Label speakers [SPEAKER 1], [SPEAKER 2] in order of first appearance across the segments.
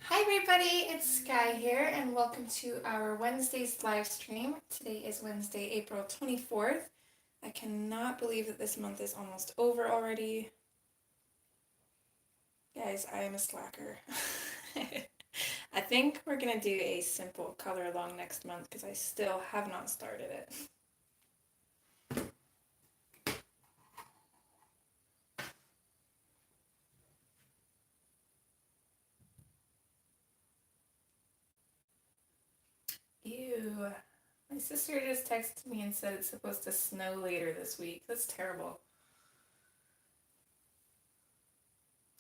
[SPEAKER 1] Hi everybody, it's Skyee here and welcome to our Wednesday's live stream. Today is Wednesday, April 24th. I cannot believe that this month is almost over already. Guys, I am a slacker. I think we're going to do a simple color along next month because I still have not started it. Ew. My sister just texted me and said it's supposed to snow later this week. That's terrible.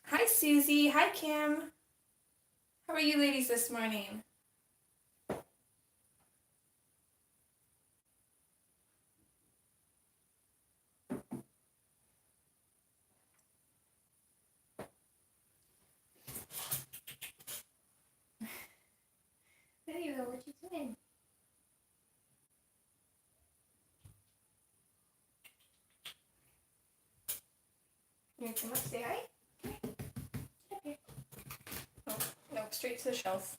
[SPEAKER 1] Hi Susie. Hi Kim. How are you ladies this morning? Hey, what you doing? You need some up, say hi? Okay. Oh, no, straight to the shelf.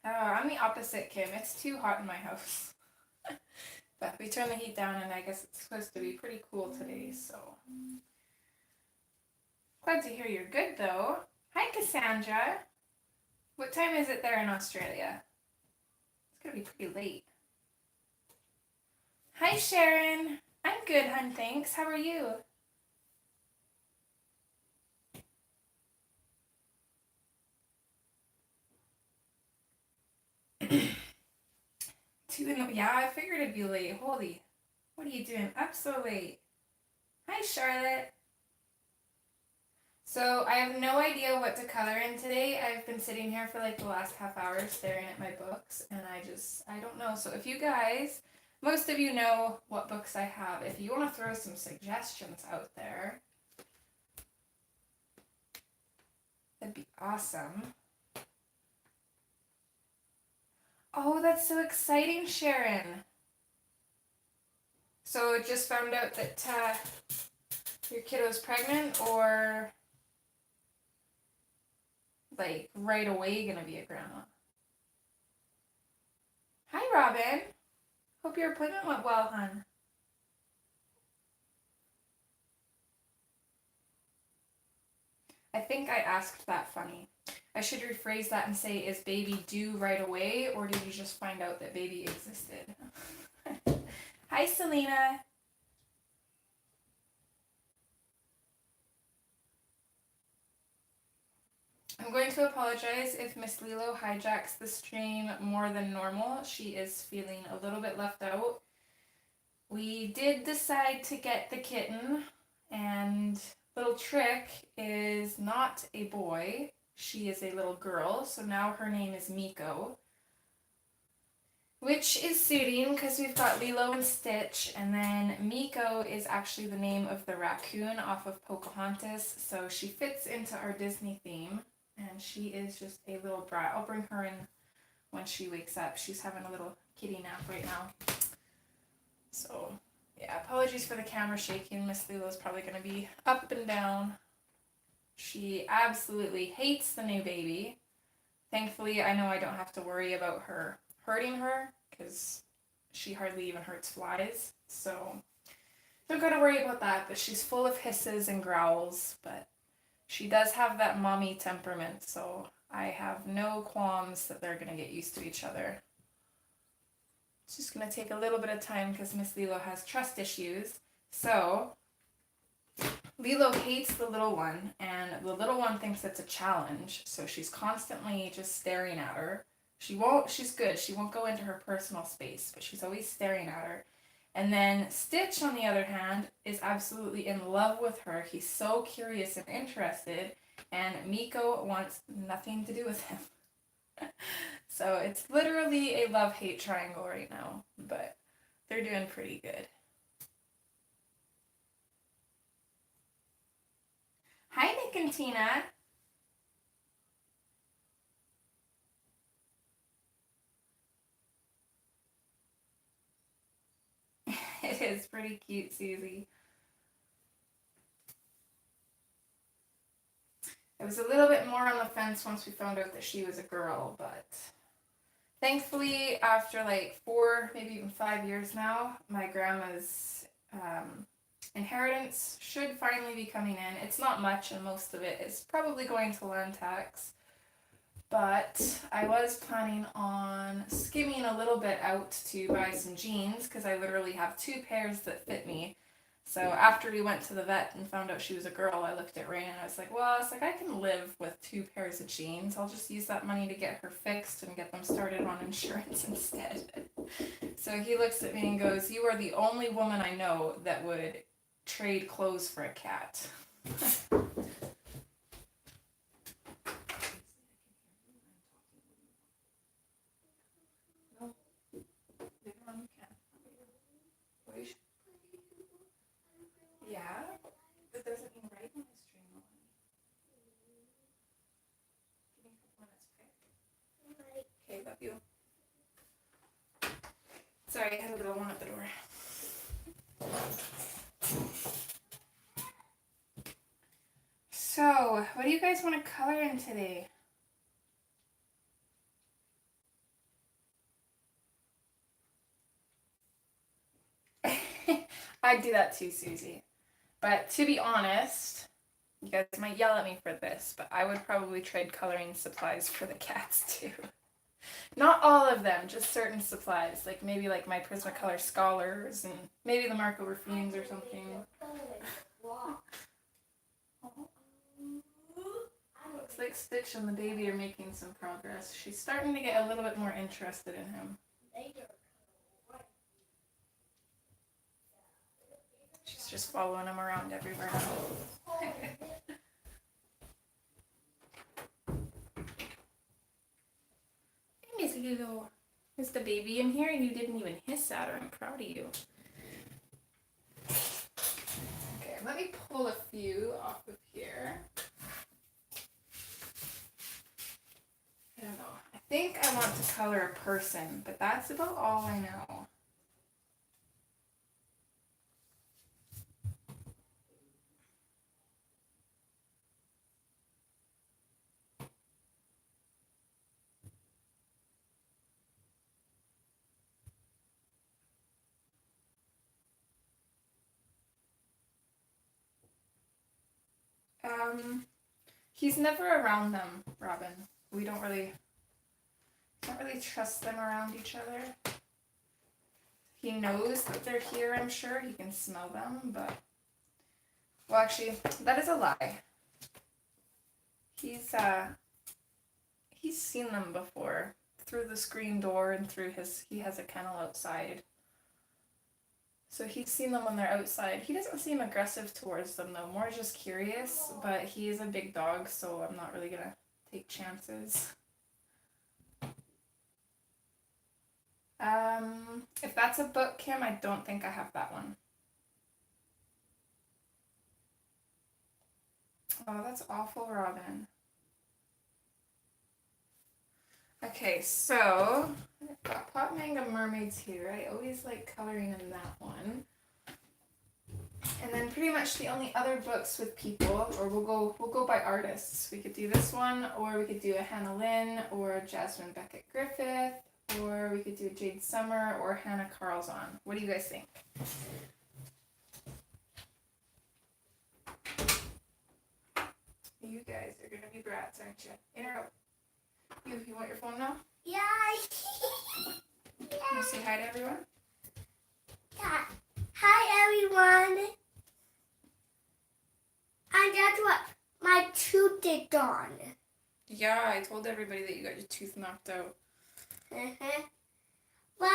[SPEAKER 1] I'm the opposite, Kim. It's too hot in my house. But we turned the heat down and I guess it's supposed to be pretty cool today, so. Glad to hear you're good though. Hi Cassandra. What time is it there in Australia? It's gonna be pretty late. Hi Sharon. I'm good, hun, thanks. How are you? Yeah, I figured it'd be late. Holy, what are you doing up so late? Hi Charlotte. So I have no idea what to color in today. I've been sitting here for like the last half hour staring at my books and I don't know. So if you guys, most of you know what books I have. If you want to throw some suggestions out there, that'd be awesome. Oh, that's so exciting, Sharon. So just found out that your kiddo's pregnant or like right away gonna be a grandma? Hi, Robin. Hope your appointment went well, hon. I think I asked that funny. I should rephrase that and say, is baby due right away, or did you just find out that baby existed? Hi, Selena. I'm going to apologize if Miss Lilo hijacks the stream more than normal. She is feeling a little bit left out. We did decide to get the kitten, and little Trick is not a boy. She is a little girl, so now her name is Miko. Which is suiting because we've got Lilo and Stitch, and then Miko is actually the name of the raccoon off of Pocahontas, so she fits into our Disney theme, and she is just a little brat. I'll bring her in when she wakes up. She's having a little kitty nap right now. So, yeah, apologies for the camera shaking. Miss Lilo's probably going to be up and down. She absolutely hates the new baby. Thankfully, I know I don't have to worry about her hurting her because she hardly even hurts flies, so don't gotta worry about that. But she's full of hisses and growls, but she does have that mommy temperament, so I have no qualms that they're gonna get used to each other. It's just gonna take a little bit of time because Miss Lilo has trust issues. So Lilo hates the little one, and the little one thinks it's a challenge, so she's constantly just staring at her. She's good. She won't go into her personal space, but she's always staring at her. And then Stitch, on the other hand, is absolutely in love with her. He's so curious and interested, and Miko wants nothing to do with him. So it's literally a love-hate triangle right now, but they're doing pretty good. Hi, Nick and Tina. It is pretty cute, Susie. I was a little bit more on the fence once we found out that she was a girl, but thankfully, after like 4, maybe even 5 years now, my grandma's inheritance should finally be coming in. It's not much, and most of it is probably going to land tax. But I was planning on skimming a little bit out to buy some jeans because I literally have 2 pairs that fit me. So after we went to the vet and found out she was a girl, I looked at Rain and I was like, well, it's like I can live with 2 pairs of jeans. I'll just use that money to get her fixed and get them started on insurance instead. So he looks at me and goes, you are the only woman I know that would trade clothes for a cat. Yeah, that doesn't mean right on the stream. Okay, love you. Sorry, I had a little one at the door. So, what do you guys want to color in today? I'd do that too, Susie. But to be honest, you guys might yell at me for this, but I would probably trade coloring supplies for the cats too. Not all of them, just certain supplies. Like maybe like my Prismacolor Scholars and maybe the Marco Fiends or something. Looks like Stitch and the baby are making some progress. She's starting to get a little bit more interested in him. She's just following him around everywhere now. Is the baby in here and you didn't even hiss at her? I'm proud of you. Okay, let me pull a few off of here. I don't know. I think I want to color a person, but that's about all I know. He's never around them, Robin. We don't really trust them around each other. He knows that they're here, I'm sure. He can smell them, but... Well, actually, that is a lie. He's seen them before. Through the screen door and through he has a kennel outside. So he's seen them when they're outside. He doesn't seem aggressive towards them though, more just curious, but he is a big dog, so I'm not really gonna take chances. If that's a book, Kim, I don't think I have that one. Oh, that's awful, Robin. Okay, so I've got Pop Manga Mermaids here. I always like coloring in that one. And then pretty much the only other books with people, or we'll go by artists. We could do this one, or we could do a Hannah Lynn, or a Jasmine Beckett Griffith, or we could do a Jade Summer, or Hannah Carlson. What do you guys think? You guys are gonna be brats, aren't you? In or out? You want your phone now?
[SPEAKER 2] Yeah.
[SPEAKER 1] Can you say hi to everyone?
[SPEAKER 2] Yeah. Hi, everyone. And that's what my tooth is gone.
[SPEAKER 1] Yeah, I told everybody that you got your tooth knocked out.
[SPEAKER 2] Well,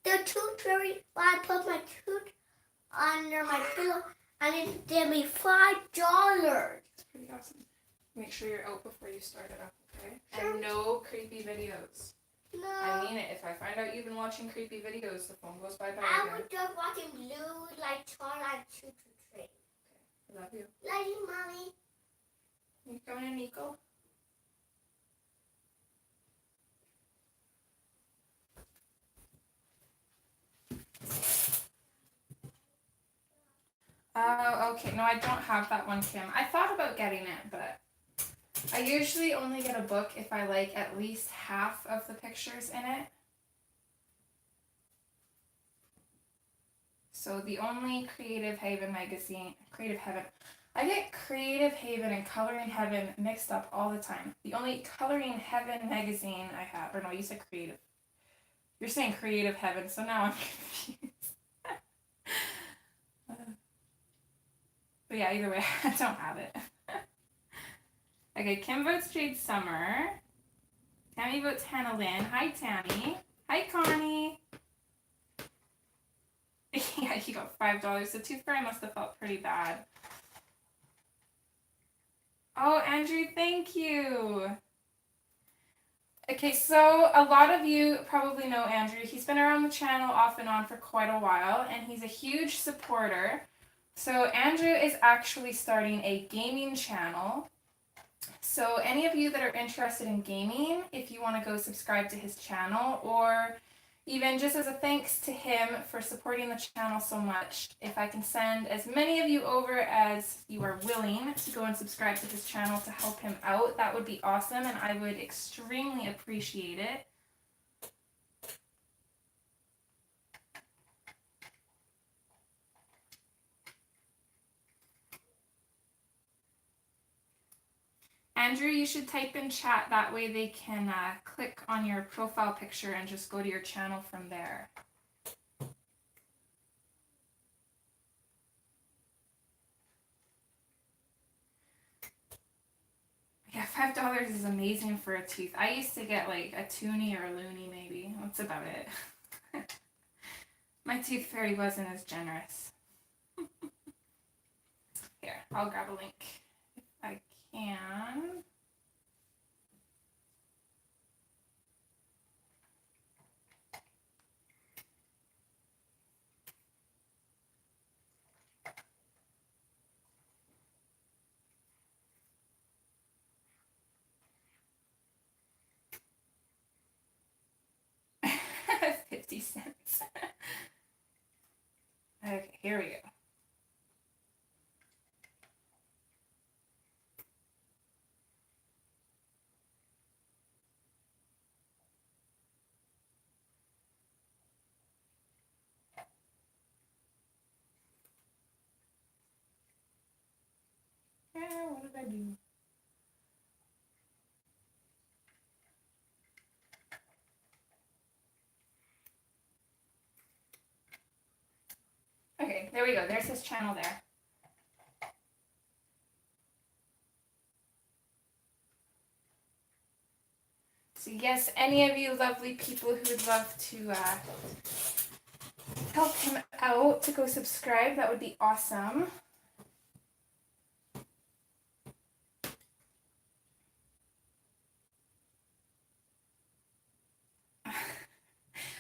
[SPEAKER 2] the tooth fairy, I put my tooth under my pillow, and it gave me $5.
[SPEAKER 1] That's pretty awesome. Make sure you're out before you start it up, okay?
[SPEAKER 2] Sure.
[SPEAKER 1] And no creepy videos.
[SPEAKER 2] No.
[SPEAKER 1] I mean it. If I find out you've been watching creepy videos, the phone goes bye-bye
[SPEAKER 2] I
[SPEAKER 1] again.
[SPEAKER 2] was just watching Blue like Twilight Choo Choo Train.
[SPEAKER 1] Okay, I love you.
[SPEAKER 2] Love you, Mommy.
[SPEAKER 1] You coming in, Miko? Okay. No, I don't have that one, Kim. I thought about getting it, but I usually only get a book if I like at least half of the pictures in it. So the only Creative Haven magazine, Creative Heaven, I get Creative Haven and Coloring Heaven mixed up all the time. The only Coloring Heaven magazine I have, or no, you said Creative. You're saying Creative Heaven, so now I'm confused. But yeah, either way, I don't have it. Okay, Kim votes Jade Summer. Tammy votes Hannah Lynn. Hi, Tammy. Hi, Connie. Yeah, he got $5. The Tooth Fairy must have felt pretty bad. Oh, Andrew, thank you. Okay, so a lot of you probably know Andrew. He's been around the channel off and on for quite a while, and he's a huge supporter. So Andrew is actually starting a gaming channel. So any of you that are interested in gaming, if you want to go subscribe to his channel, or even just as a thanks to him for supporting the channel so much, if I can send as many of you over as you are willing to go and subscribe to his channel to help him out, that would be awesome, and I would extremely appreciate it. Andrew, you should type in chat, that way they can click on your profile picture and just go to your channel from there. Yeah, $5 is amazing for a tooth. I used to get like a toonie or a loonie maybe. That's about it. My Tooth Fairy wasn't as generous. Here, I'll grab a link if I can. $0.50. Okay, here we go. What did I do? Okay, there we go. There's his channel there. So yes, any of you lovely people who would love to help him out to go subscribe, that would be awesome.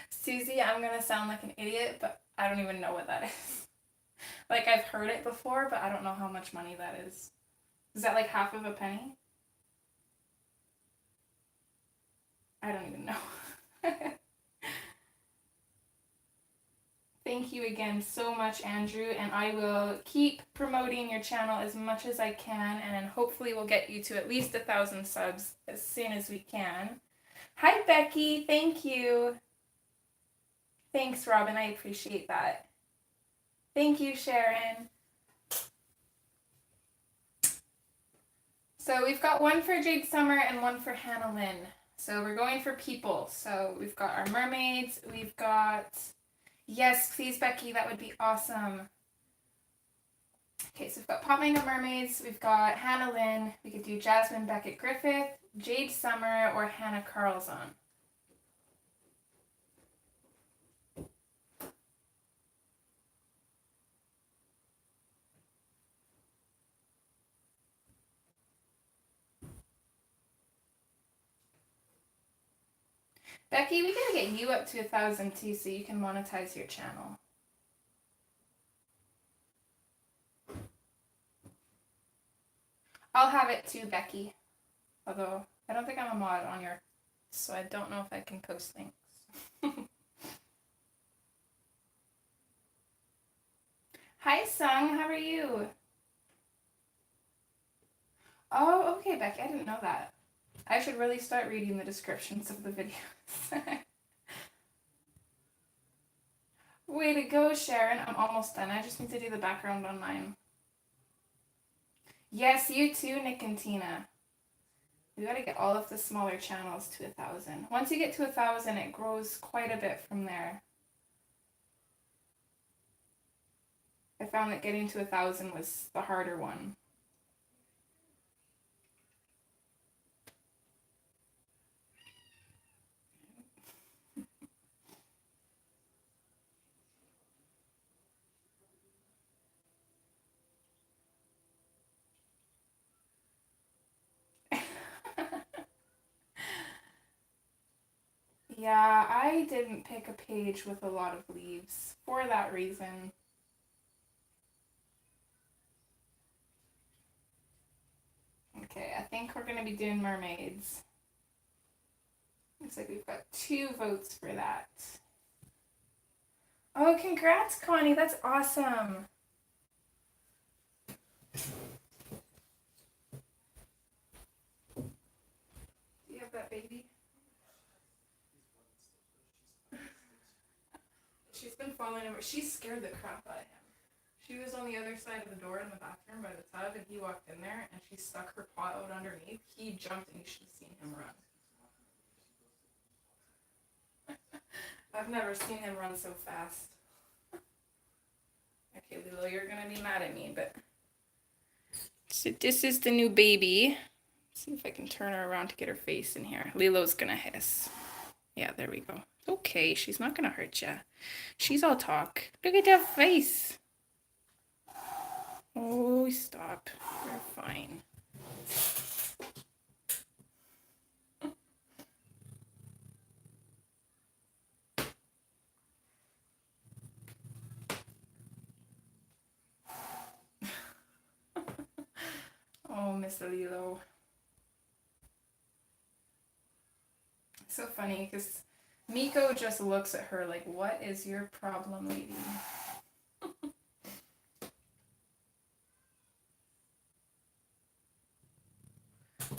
[SPEAKER 1] Susie, I'm gonna sound like an idiot, but I don't even know what that is. Like, I've heard it before, but I don't know how much money that is. Is that like half of a penny? I don't even know. Thank you again so much, Andrew, and I will keep promoting your channel as much as I can, and hopefully we'll get you to at least 1,000 subs as soon as we can. Hi, Becky. Thank you. Thanks, Robin. I appreciate that. Thank you, Sharon. So we've got one for Jade Summer and one for Hannah Lynn. So we're going for people. So we've got our mermaids. We've got... Yes, please, Becky. That would be awesome. Okay, so we've got Pop Manga Mermaids. We've got Hannah Lynn. We could do Jasmine Beckett Griffith, Jade Summer, or Hannah Carlson. Becky, we gotta get you up to 1,000 too, so you can monetize your channel. I'll have it too, Becky. Although, I don't think I'm a mod on your... So I don't know if I can post things. Hi, Sung. How are you? Oh, okay, Becky, I didn't know that. I should really start reading the descriptions of the videos. Way to go, Sharon. I'm almost done. I just need to do the background on mine. Yes, you too, Nick and Tina. We gotta get all of the smaller channels to 1,000. Once you get to 1,000, it grows quite a bit from there. I found that getting to 1,000 was the harder one. Yeah, I didn't pick a page with a lot of leaves for that reason. Okay, I think we're gonna be doing mermaids. Looks like we've got 2 votes for that. Oh, congrats, Connie. That's awesome. Do you have that baby? She's been following him. She scared the crap out of him. She was on the other side of the door in the bathroom by the tub, and he walked in there, and she stuck her paw out underneath. He jumped, and you should have seen him run. I've never seen him run so fast. Okay, Lilo, you're gonna be mad at me, but... So this is the new baby. Let's see if I can turn her around to get her face in here. Lilo's gonna hiss. Yeah, there we go. Okay, she's not gonna hurt you. She's all talk. Look at that face. Oh, stop. You're fine. Oh, Miss Lilo. It's so funny because Miko just looks at her like, what is your problem, lady?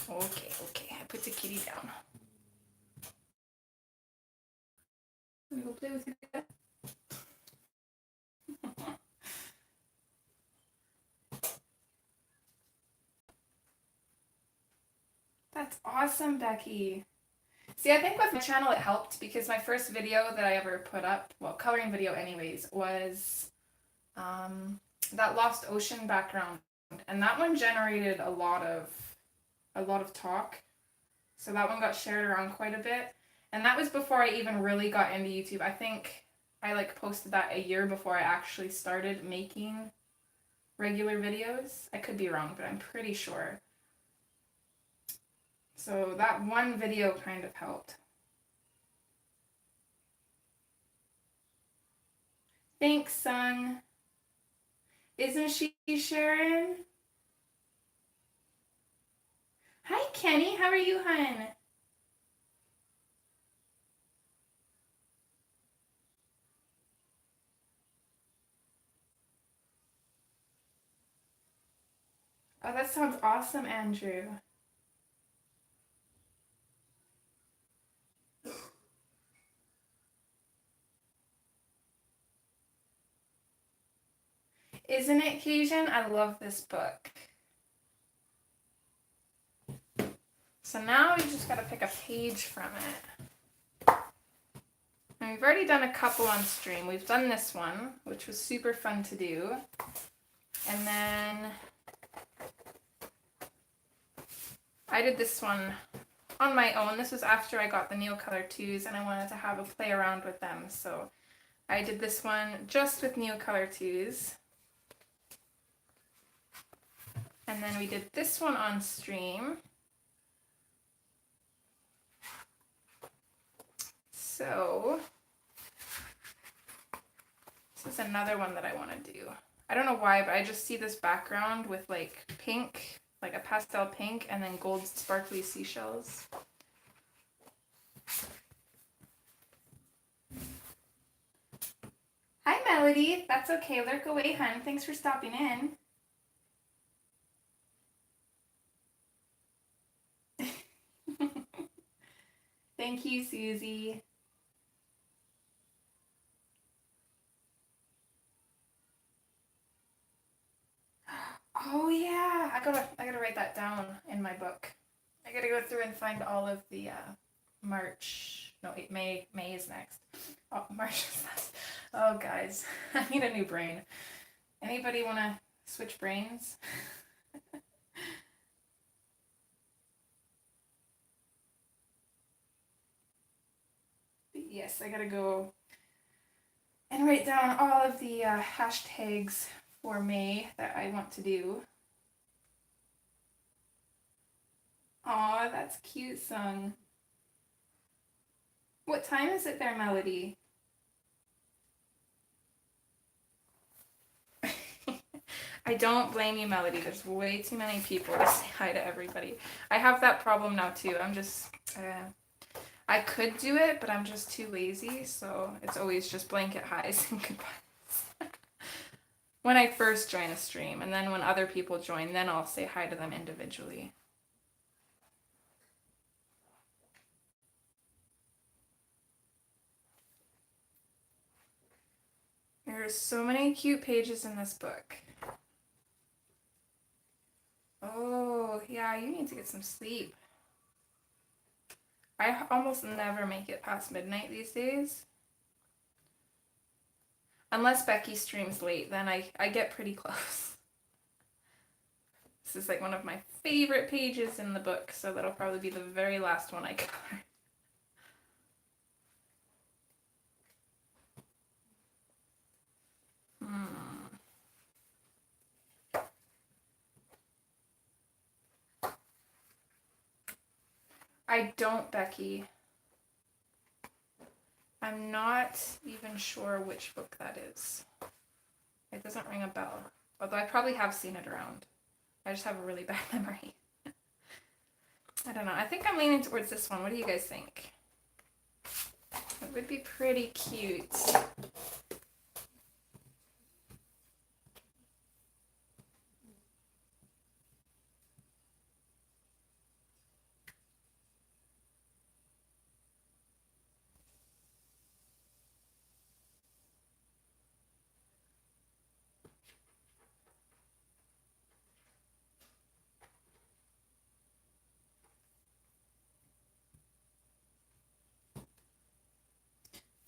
[SPEAKER 1] Okay, I put the kitty down. Let me go play with you. That's awesome, Becky. See, I think with my channel it helped because my first video that I ever put up, well, coloring video anyways, was that Lost Ocean background. And that one generated a lot of talk. So that one got shared around quite a bit. And that was before I even really got into YouTube. I think I posted that a year before I actually started making regular videos. I could be wrong, but I'm pretty sure. So that one video kind of helped. Thanks, Sung. Isn't she, Sharon? Hi, Kenny. How are you, hun? Oh, that sounds awesome, Andrew. Isn't it, Cajun? I love this book. So now we just got to pick a page from it. And we've already done a couple on stream. We've done this one, which was super fun to do. And then I did this one on my own. This was after I got the Neocolor 2s and I wanted to have a play around with them. So I did this one just with Neocolor 2s. And then we did this one on stream. So this is another one that I want to do. I don't know why, but I just see this background with pink, like a pastel pink, and then gold sparkly seashells. Hi, Melody. That's okay. Lurk away, hun. Thanks for stopping in. Thank you, Susie. Oh yeah, I gotta write that down in my book. I gotta go through and find all of the March. No, wait, May is next. Oh, March is next. Oh, guys, I need a new brain. Anybody want to switch brains? Yes, I gotta go and write down all of the hashtags for May that I want to do. Aw, that's cute, Sung. What time is it there, Melody? I don't blame you, Melody. There's way too many people to say hi to everybody. I have that problem now too. I'm just, I could do it, but I'm just too lazy. So it's always just blanket highs and goodbyes. When I first join a stream, and then when other people join, then I'll say hi to them individually. There's so many cute pages in this book. Oh, yeah, you need to get some sleep. I almost never make it past midnight these days. Unless Becky streams late, then I get pretty close. This is like one of my favorite pages in the book, so that'll probably be the very last one I cover. I don't, Becky. I'm not even sure which book that is. It doesn't ring a bell. Although I probably have seen it around. I just have a really bad memory. I don't know. I think I'm leaning towards this one. What do you guys think? It would be pretty cute.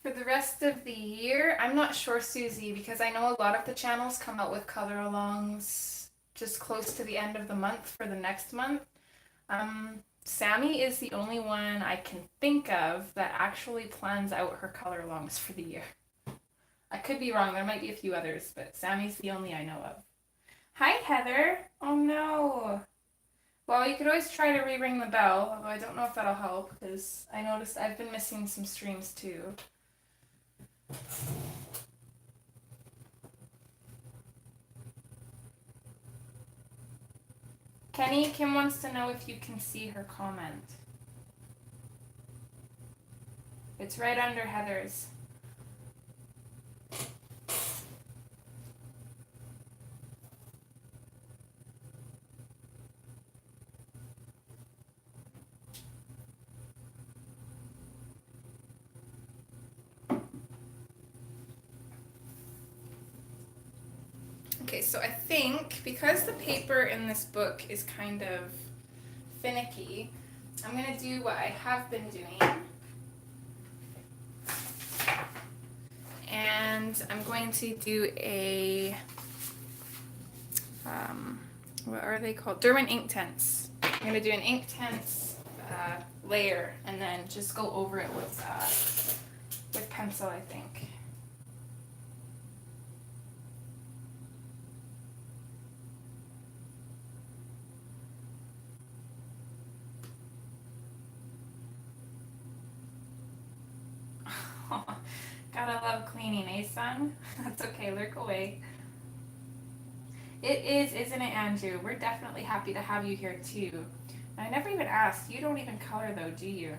[SPEAKER 1] For the rest of the year, I'm not sure, Susie, because I know a lot of the channels come out with color alongs just close to the end of the month for the next month. Sammy is the only one I can think of that actually plans out her color alongs for the year. I could be wrong, there might be a few others, but Sammy's the only I know of. Hi, Heather! Oh no! Well, you could always try to re-ring the bell, although I don't know if that'll help, because I noticed I've been missing some streams too. Kenny, Kim wants to know if you can see her comment. It's right under Heather's. Okay, so I think because the paper in this book is kind of finicky, I'm going to do what I have been doing. And I'm going to do a, what are they called? Derwent ink tints. I'm going to do an ink tints layer and then just go over it with pencil, I think. Gotta love cleaning, eh, son? That's okay, lurk away. It is, isn't it, Andrew? We're definitely happy to have you here, too. I never even asked. You don't even color, though, do you?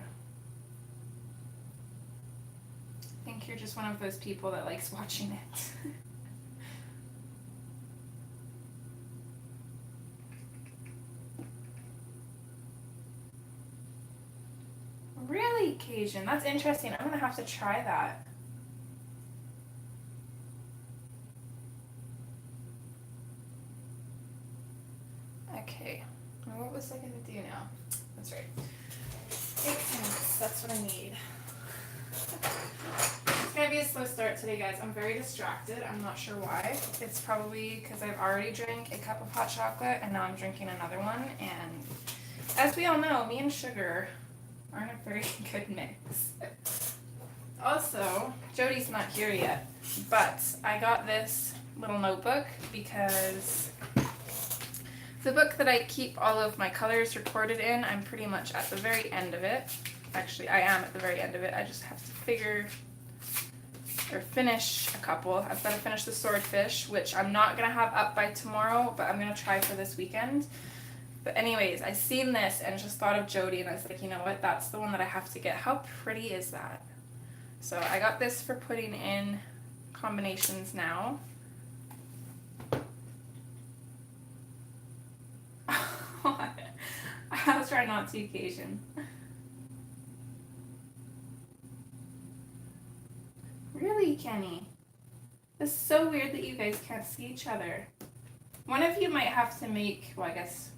[SPEAKER 1] I think you're just one of those people that likes watching it. Really? Really, Cajun? That's interesting. I'm gonna have to try that. Okay. What was I gonna do now? That's right. 8 minutes. That's what I need. It's gonna be a slow start today, guys. I'm very distracted. I'm not sure why. It's probably because I've already drank a cup of hot chocolate and now I'm drinking another one. And as we all know, me and sugar aren't a very good mix. Also, Jody's not here yet, but I got this little notebook because the book that I keep all of my colors recorded in, I'm pretty much at the very end of it. Actually, I am at the very end of it. I just have to finish a couple. I've got to finish the swordfish, which I'm not going to have up by tomorrow, but I'm going to try for this weekend. But anyways, I seen this and just thought of Jody, and I was like, you know what, that's the one that I have to get. How pretty is that? So I got this for putting in combinations now. I'll try not to, Cajun. Really, Kenny? It's so weird that you guys can't see each other. One of you might have to make, well, I guess,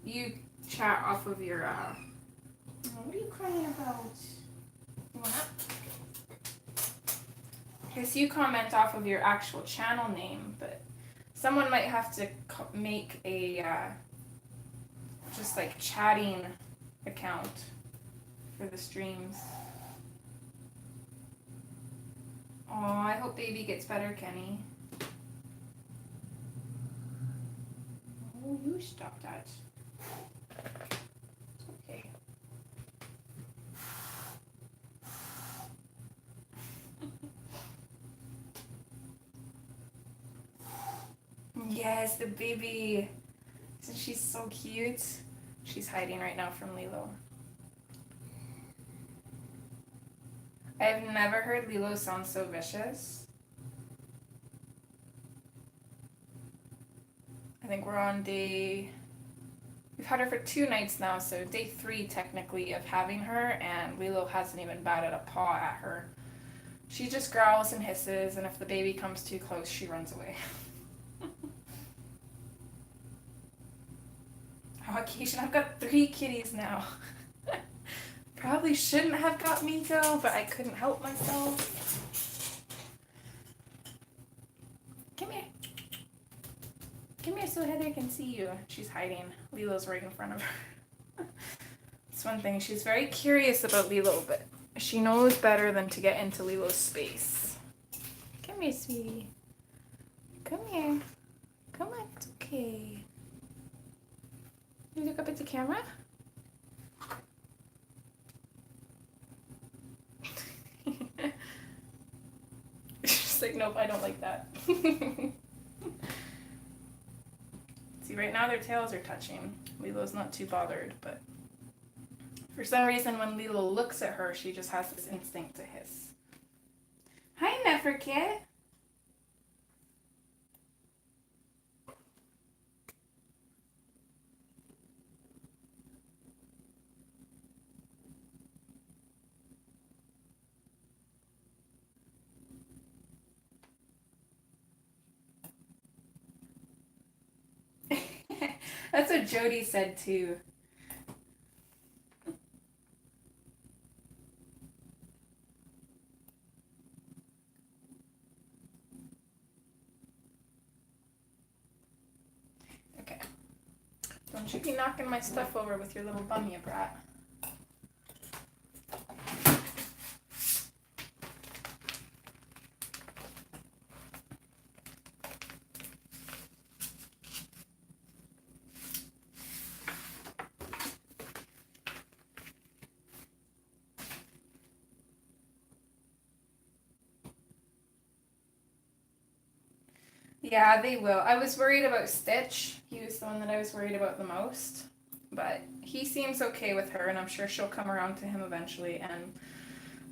[SPEAKER 1] you chat off of your, what are you crying about? You want up? I guess you comment off of your actual channel name, but someone might have to make a, just like chatting account for the streams. Oh, I hope baby gets better, Kenny. Oh, you stop that. Okay. Yes, the baby. Isn't she so cute? She's hiding right now from Lilo. I've never heard Lilo sound so vicious. I think we're on day... We've had her for 2 nights now, so day 3 technically of having her, and Lilo hasn't even batted a paw at her. She just growls and hisses, and if the baby comes too close, she runs away. Oh, Keisha, I've got 3 kitties now. Probably shouldn't have got Miko, but I couldn't help myself. Come here. Come here so Heather can see you. She's hiding. Lilo's right in front of her. That's one thing. She's very curious about Lilo, but she knows better than to get into Lilo's space. Come here, sweetie. Come here. Come on, it's okay. You look up at the camera? She's like, nope, I don't like that. See, right now their tails are touching. Lilo's not too bothered, but for some reason when Lilo looks at her, she just has this instinct to hiss. Hi, Neferkit. That's what Jody said too. Okay. Don't you be knocking my stuff over with your little bum, you brat. Yeah, they will. I was worried about Stitch. He was the one that I was worried about the most. But he seems okay with her, and I'm sure she'll come around to him eventually. And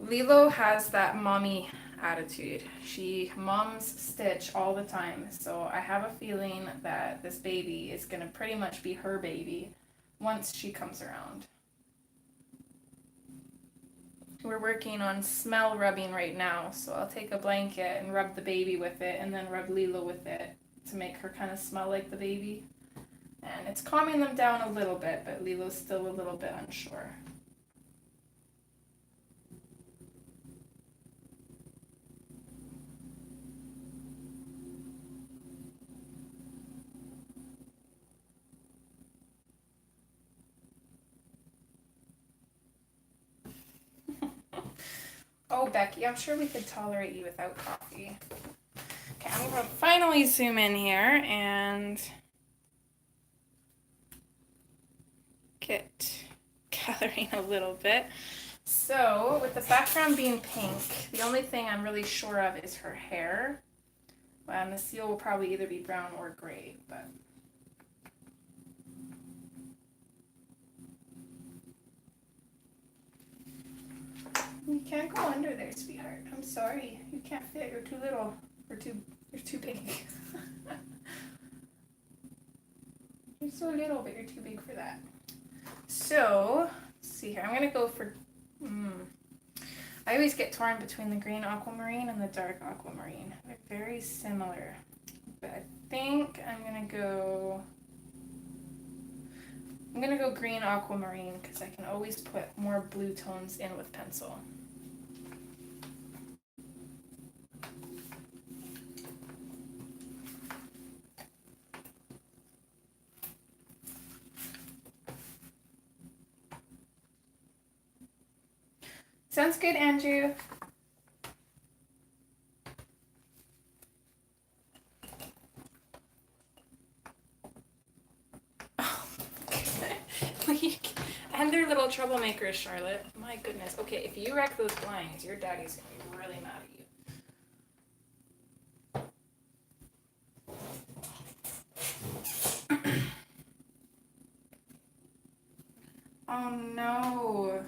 [SPEAKER 1] Lilo has that mommy attitude. She moms Stitch all the time. So I have a feeling that this baby is going to pretty much be her baby once she comes around. we're working on smell rubbing right now. So I'll take a blanket and rub the baby with it and then rub Lilo with it to make her kind of smell like the baby. And it's calming them down a little bit, but Lilo's still a little bit unsure. Oh, Becky, I'm sure we could tolerate you without coffee. Okay, I'm going to finally zoom in here and get gathering a little bit. So, with the background being pink, the only thing I'm really sure of is her hair. And the seal will probably either be brown or gray, but... You can't go under there, sweetheart. I'm sorry. You can't fit. You're too little. You're too big. You're so little, but you're too big for that. So, let's see here. I'm going to go for... I always get torn between the green aquamarine and the dark aquamarine. They're very similar. But I think I'm going to go green aquamarine because I can always put more blue tones in with pencil. Sounds good, Andrew. And they're little troublemakers, Charlotte. My goodness. Okay, if you wreck those blinds, your daddy's gonna be really mad at you. Oh no.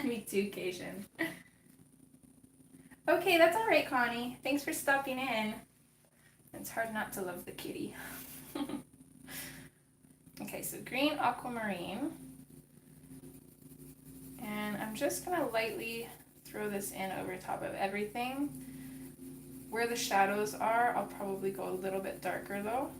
[SPEAKER 1] Me too, Cation. Okay, that's all right, Connie. Thanks for stopping in. It's hard not to love the kitty. Okay, so green aquamarine. And I'm just going to lightly throw this in over top of everything. Where the shadows are, I'll probably go a little bit darker though.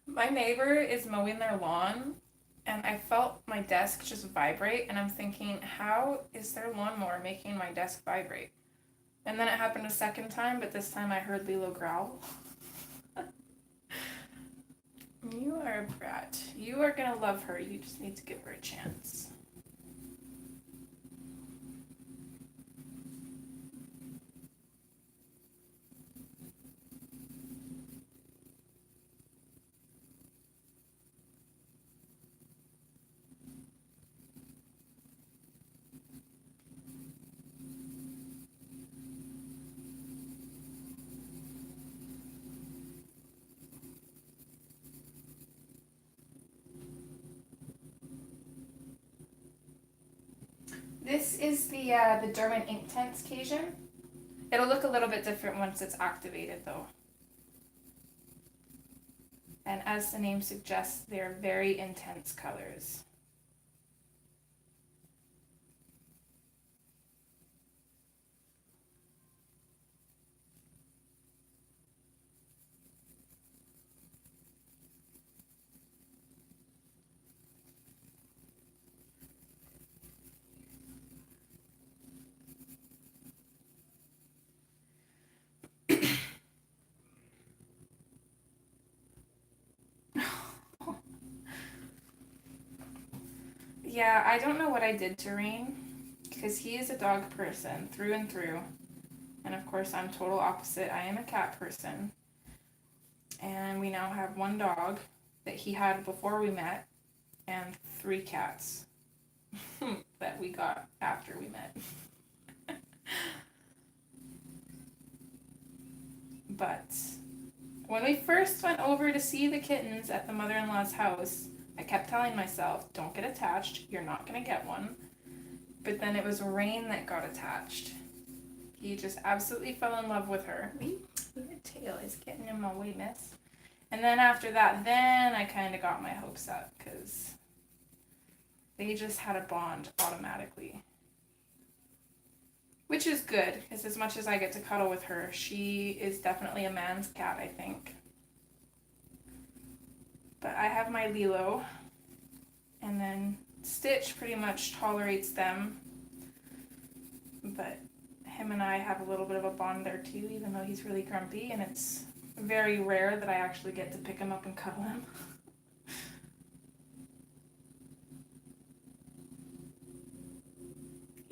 [SPEAKER 1] My neighbor is mowing their lawn, and I felt my desk just vibrate, and I'm thinking, how is their lawnmower making my desk vibrate? And then it happened a second time, but this time I heard Lilo growl. You are a brat. You are gonna love her. You just need to give her a chance. This is the Derwent Inktense Cajun. It'll look a little bit different once it's activated though. And as the name suggests, they're very intense colors. Yeah, I don't know what I did to Rain, because he is a dog person through and through. And of course, I'm total opposite. I am a cat person. And we now have one dog that he had before we met, and 3 cats that we got after we met. But when we first went over to see the kittens at the mother-in-law's house, I kept telling myself, don't get attached, you're not going to get one. but then it was Rain that got attached. He just absolutely fell in love with her. Your tail is getting in my way, miss. And then after that, then I kind of got my hopes up because they just had a bond automatically. Which is good, because as much as I get to cuddle with her, she is definitely a man's cat, I think. But I have my Lilo, and then Stitch pretty much tolerates them. But him and I have a little bit of a bond there too, even though he's really grumpy, and it's very rare that I actually get to pick him up and cuddle him.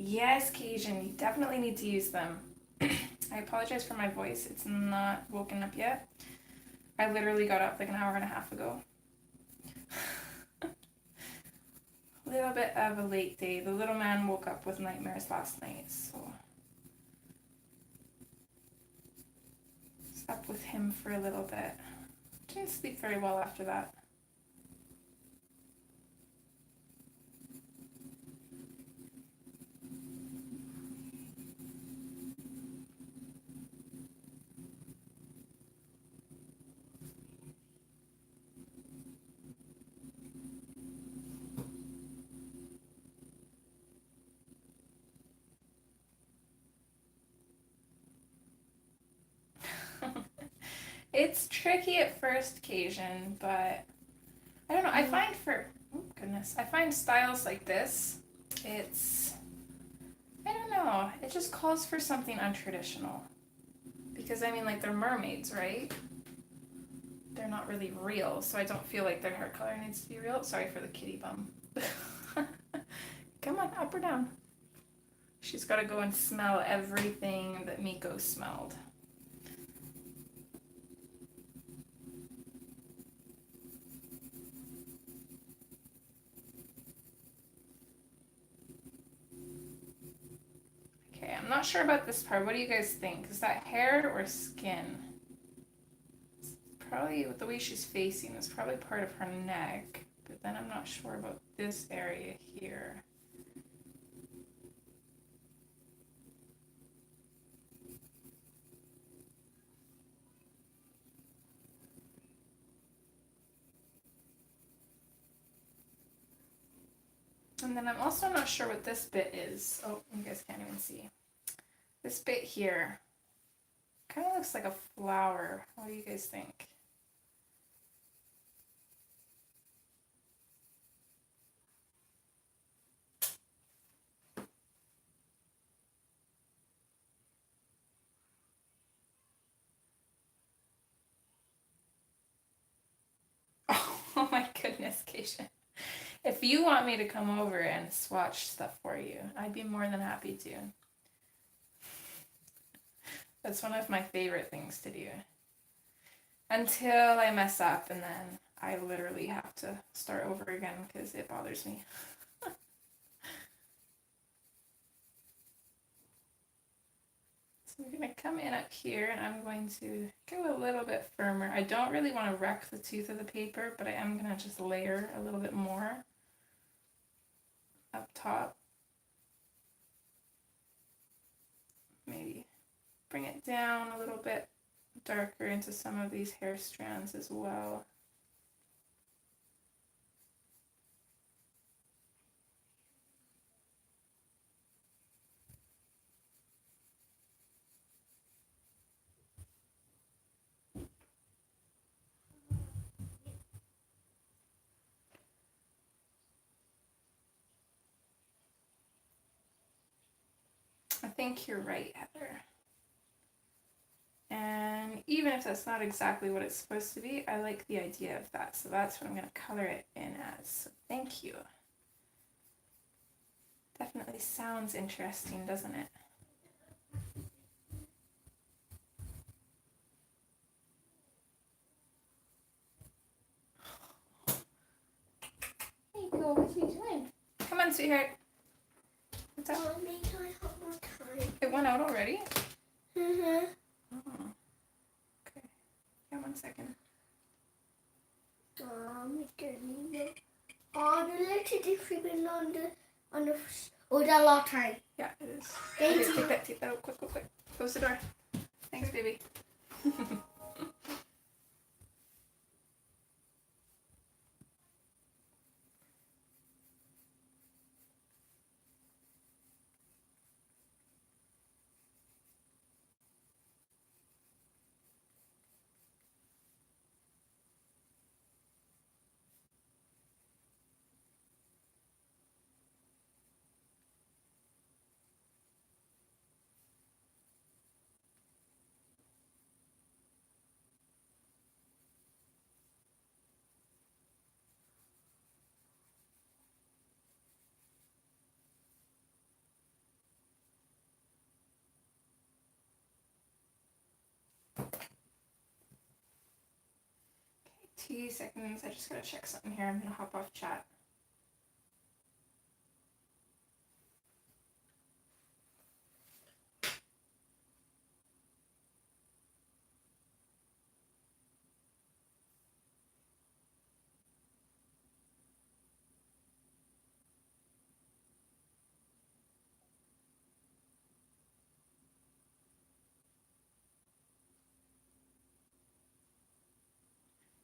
[SPEAKER 1] Yes, Cajun, you definitely need to use them. I apologize for my voice. It's not woken up yet. I literally got up like an hour and a half ago. A little bit of a late day. The little man woke up with nightmares last night, so slept with him for a little bit. Didn't sleep very well after that. It's tricky at first, Cajun, but I don't know. I find I find styles like this, I don't know, it just calls for something untraditional. Because, I mean, like, they're mermaids, right? They're not really real, so I don't feel like their hair color needs to be real. Sorry for the kitty bum. Come on, up or down? She's got to go and smell everything that Miko smelled. Okay, I'm not sure about this part. What do you guys think? Is that hair or skin? It's probably, with the way she's facing, it's probably part of her neck. But then I'm not sure about this area here. And then I'm also not sure what this bit is. Oh, you guys can't even see. This bit here kind of looks like a flower. What do you guys think? Oh my goodness, Keisha. If you want me to come over and swatch stuff for you, I'd be more than happy to. That's one of my favorite things to do. Until I mess up, and then I literally have to start over again because it bothers me. So we're going to come in up here, and I'm going to go a little bit firmer. I don't really want to wreck the tooth of the paper, but I am going to just layer a little bit more up top. Maybe bring it down a little bit darker into some of these hair strands as well. I think you're right, Heather. And even if that's not exactly what it's supposed to be, I like the idea of that. So that's what I'm going to color it in as. So thank you. Definitely sounds interesting, doesn't it? Miko, what are you doing? Come on, sweetheart. What's up?
[SPEAKER 2] Mommy, can I have more time?
[SPEAKER 1] It went out already?
[SPEAKER 2] Mm-hmm.
[SPEAKER 1] Oh. Okay. Yeah, 1 second.
[SPEAKER 2] Oh, the letter different on the on the. Oh, is that a lot of time?
[SPEAKER 1] Yeah, it is.
[SPEAKER 2] Thank
[SPEAKER 1] Okay,
[SPEAKER 2] you.
[SPEAKER 1] take that out, quick. Close the door. Thanks, baby. Okay, 2 seconds. I just gotta check something here. I'm gonna hop off chat.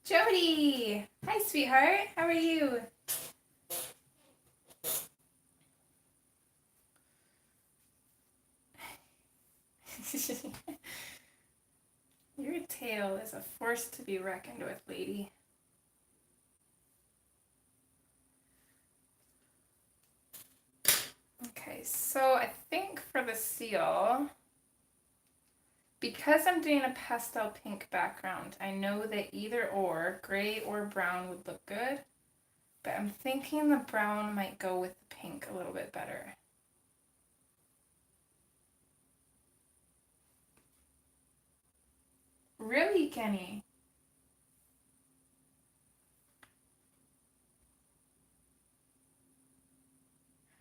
[SPEAKER 1] Jody! Hi, sweetheart. How are you? Your tail is a force to be reckoned with, lady. Okay, so I think for the seal, because I'm doing a pastel pink background, I know that either or, gray or brown, would look good. But I'm thinking the brown might go with the pink a little bit better. Really, Kenny?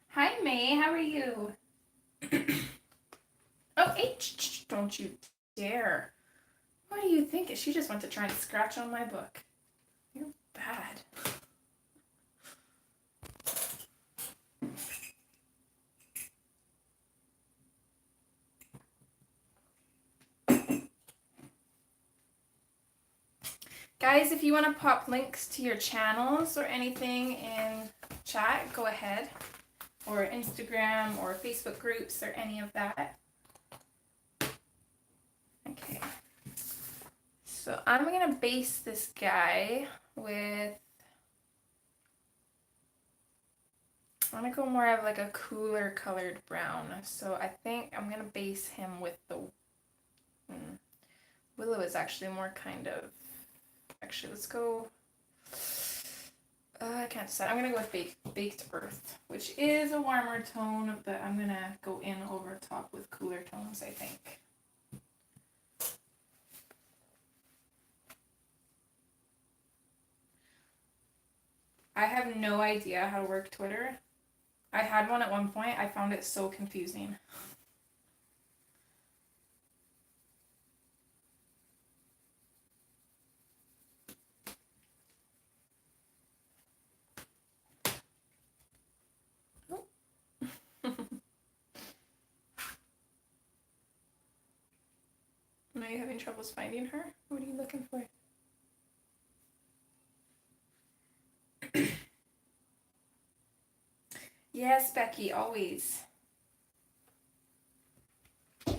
[SPEAKER 1] Hi, May. How are you? Oh, H! Don't you dare. What do you think? She just went to try and scratch on my book. You're bad. Guys, if you want to pop links to your channels or anything in chat, go ahead. Or Instagram or Facebook groups or any of that. Okay. So I'm going to base this guy with, I'm going to go more of like a cooler colored brown. So I think I'm going to base him with the, Willow is actually more kind of, actually let's go, I can't decide. I'm going to go with Baked Earth, which is a warmer tone, but I'm going to go in over top with cooler tones, I think. I have no idea how to work Twitter. I had one at one point. I found it so confusing. Oh. Are you having troubles finding her? What are you looking for? Yes, Becky, always. I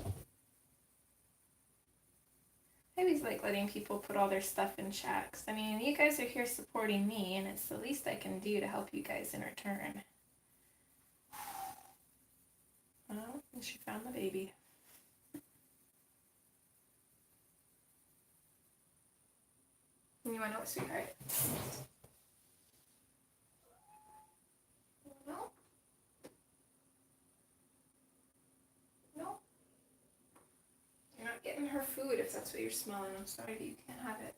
[SPEAKER 1] always like letting people put all their stuff in chat. 'Cause, I mean, you guys are here supporting me, and it's the least I can do to help you guys in return. Oh, and she found the baby. You want to know what, sweetheart? No. No. You're not getting her food if that's what you're smelling. I'm sorry, but you can't have it.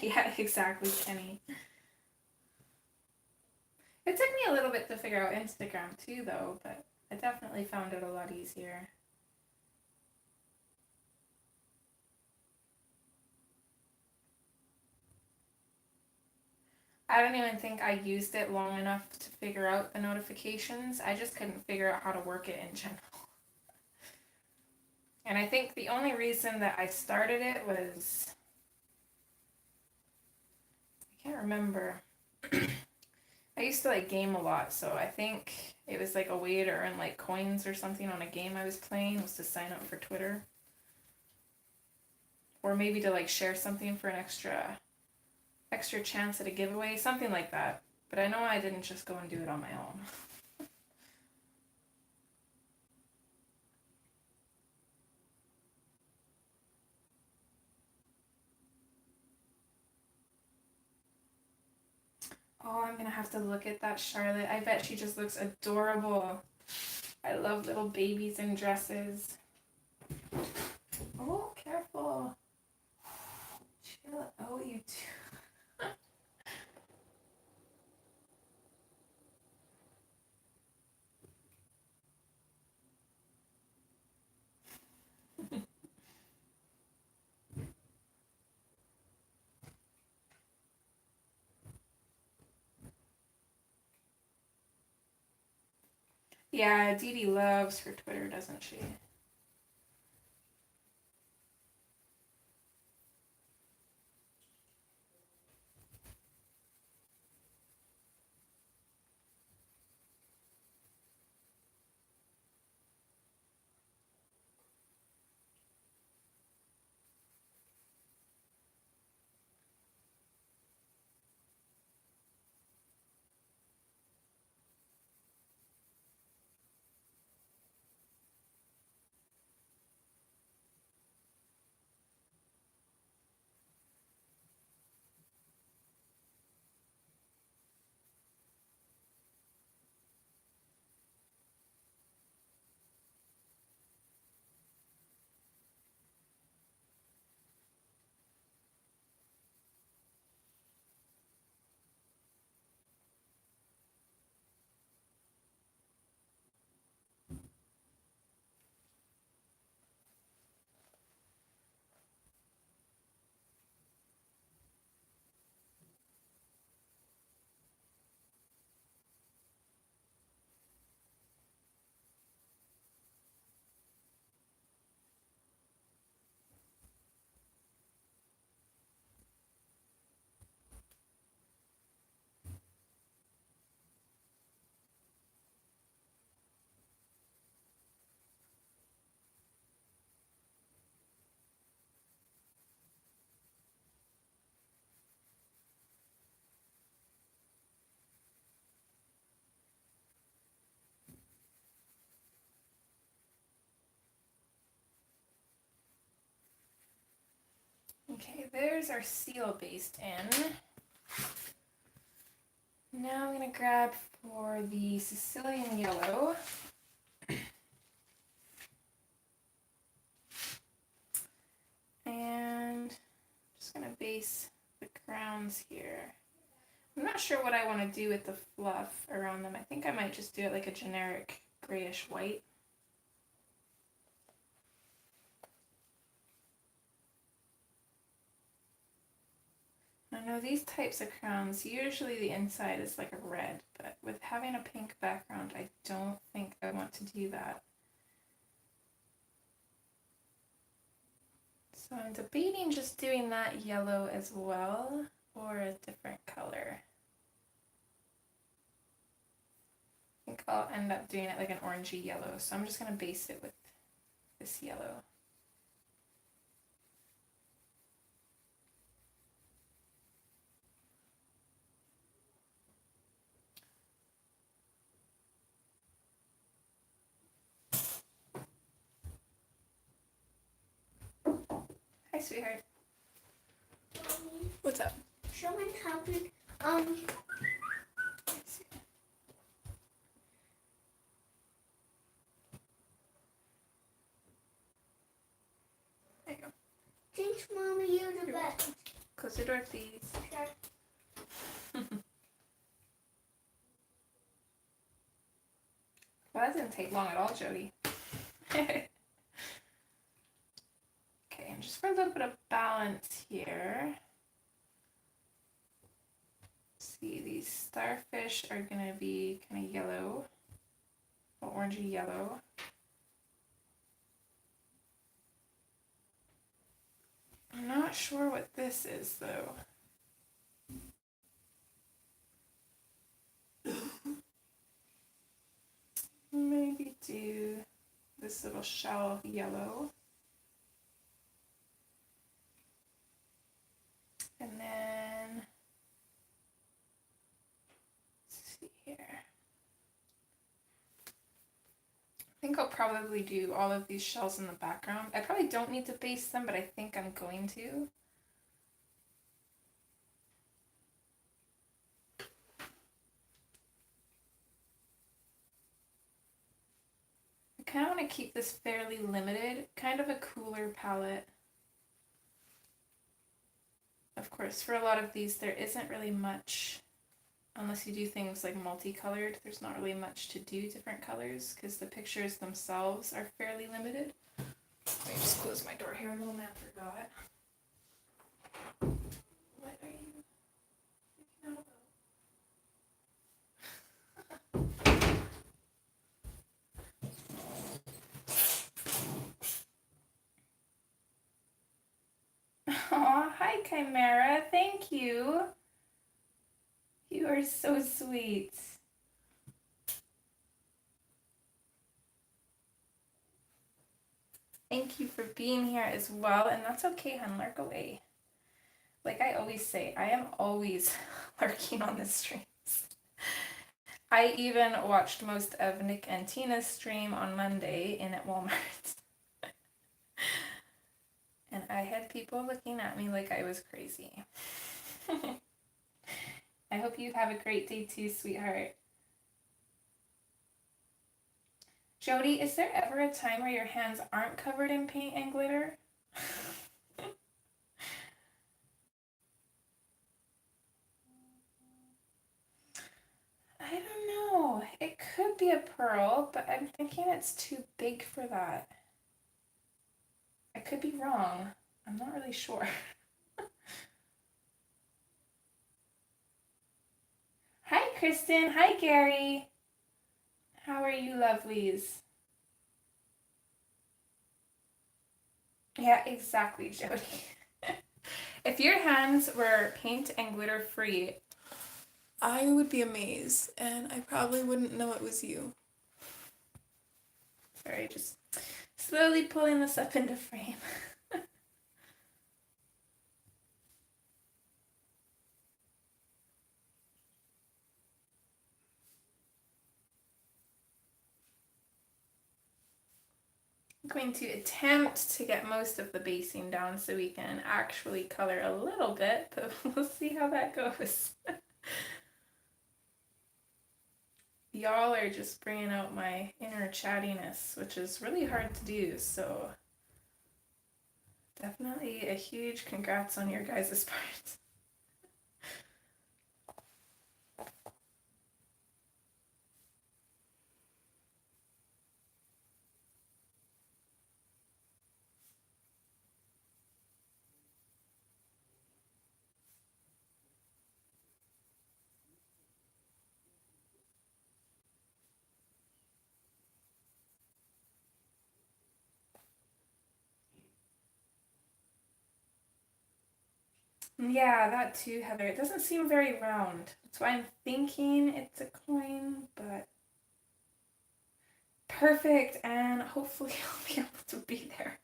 [SPEAKER 1] Yeah, exactly, Kenny. It took me a little bit to figure out Instagram too, though, but I definitely found it a lot easier. I don't even think I used it long enough to figure out the notifications. I just couldn't figure out how to work it in general. And I think the only reason that I started it was, I can't remember. I used to like game a lot, so I think it was like a way to earn like coins or something on a game I was playing, was to sign up for Twitter. Or maybe to like share something for an extra chance at a giveaway, something like that. But I know I didn't just go and do it on my own. Oh, I'm gonna have to look at that Charlotte. I bet she just looks adorable. I love little babies in dresses. Oh, careful. Chill. Oh, you too. Yeah, Dee Dee loves her Twitter, doesn't she? Okay, there's our seal based in. Now I'm going to grab for the Sicilian yellow. And I'm just going to base the crowns here. I'm not sure what I want to do with the fluff around them. I think I might just do it like a generic grayish white. I know these types of crowns, usually the inside is like a red, but with having a pink background, I don't think I want to do that. So I'm debating just doing that yellow as well, or a different color. I think I'll end up doing it like an orangey yellow, so I'm just going to base it with this yellow. Hi, sweetheart.
[SPEAKER 2] Mommy,
[SPEAKER 1] What's up?
[SPEAKER 2] someone happened.
[SPEAKER 1] There you go.
[SPEAKER 2] Thanks, Mommy. You're the best.
[SPEAKER 1] Close your door, please. Well, that didn't take long at all, Jody. Okay, and just for a little bit of balance here. See, these starfish are gonna be kind of yellow, orangey yellow. I'm not sure what this is though. Maybe do this little shell yellow. And then, let's see here. I think I'll probably do all of these shells in the background. I probably don't need to baste them, but I think I'm going to. I kind of want to keep this fairly limited, kind of a cooler palette. Of course, for a lot of these, there isn't really much, unless you do things like multicolored, there's not really much to do different colors because the pictures themselves are fairly limited. Let me just close my door here, little man forgot. What are you freaking out about? Aw, hi Chimera, thank you. You are so sweet. Thank you for being here as well, and that's okay, hun, lurk away. Like I always say, I am always lurking on the streams. I even watched most of Nick and Tina's stream on Monday in at Walmart. And I had people looking at me like I was crazy. I hope you have a great day too, sweetheart. Jody, is there ever a time where your hands aren't covered in paint and glitter? I don't know. It could be a pearl, but I'm thinking it's too big for that. I could be wrong. I'm not really sure. Hi, Kristen. Hi, Gary. How are you, lovelies? Yeah, exactly, Jody. If your hands were paint and glitter free, I would be amazed, and I probably wouldn't know it was you. Sorry, just slowly pulling this up into frame. I'm going to attempt to get most of the basing down so we can actually color a little bit, but we'll see how that goes. Y'all are just bringing out my inner chattiness, which is really hard to do, so definitely a huge congrats on your guys' part. Yeah, that too, Heather. It doesn't seem very round. That's why I'm thinking it's a coin, but perfect, and hopefully I'll be able to be there.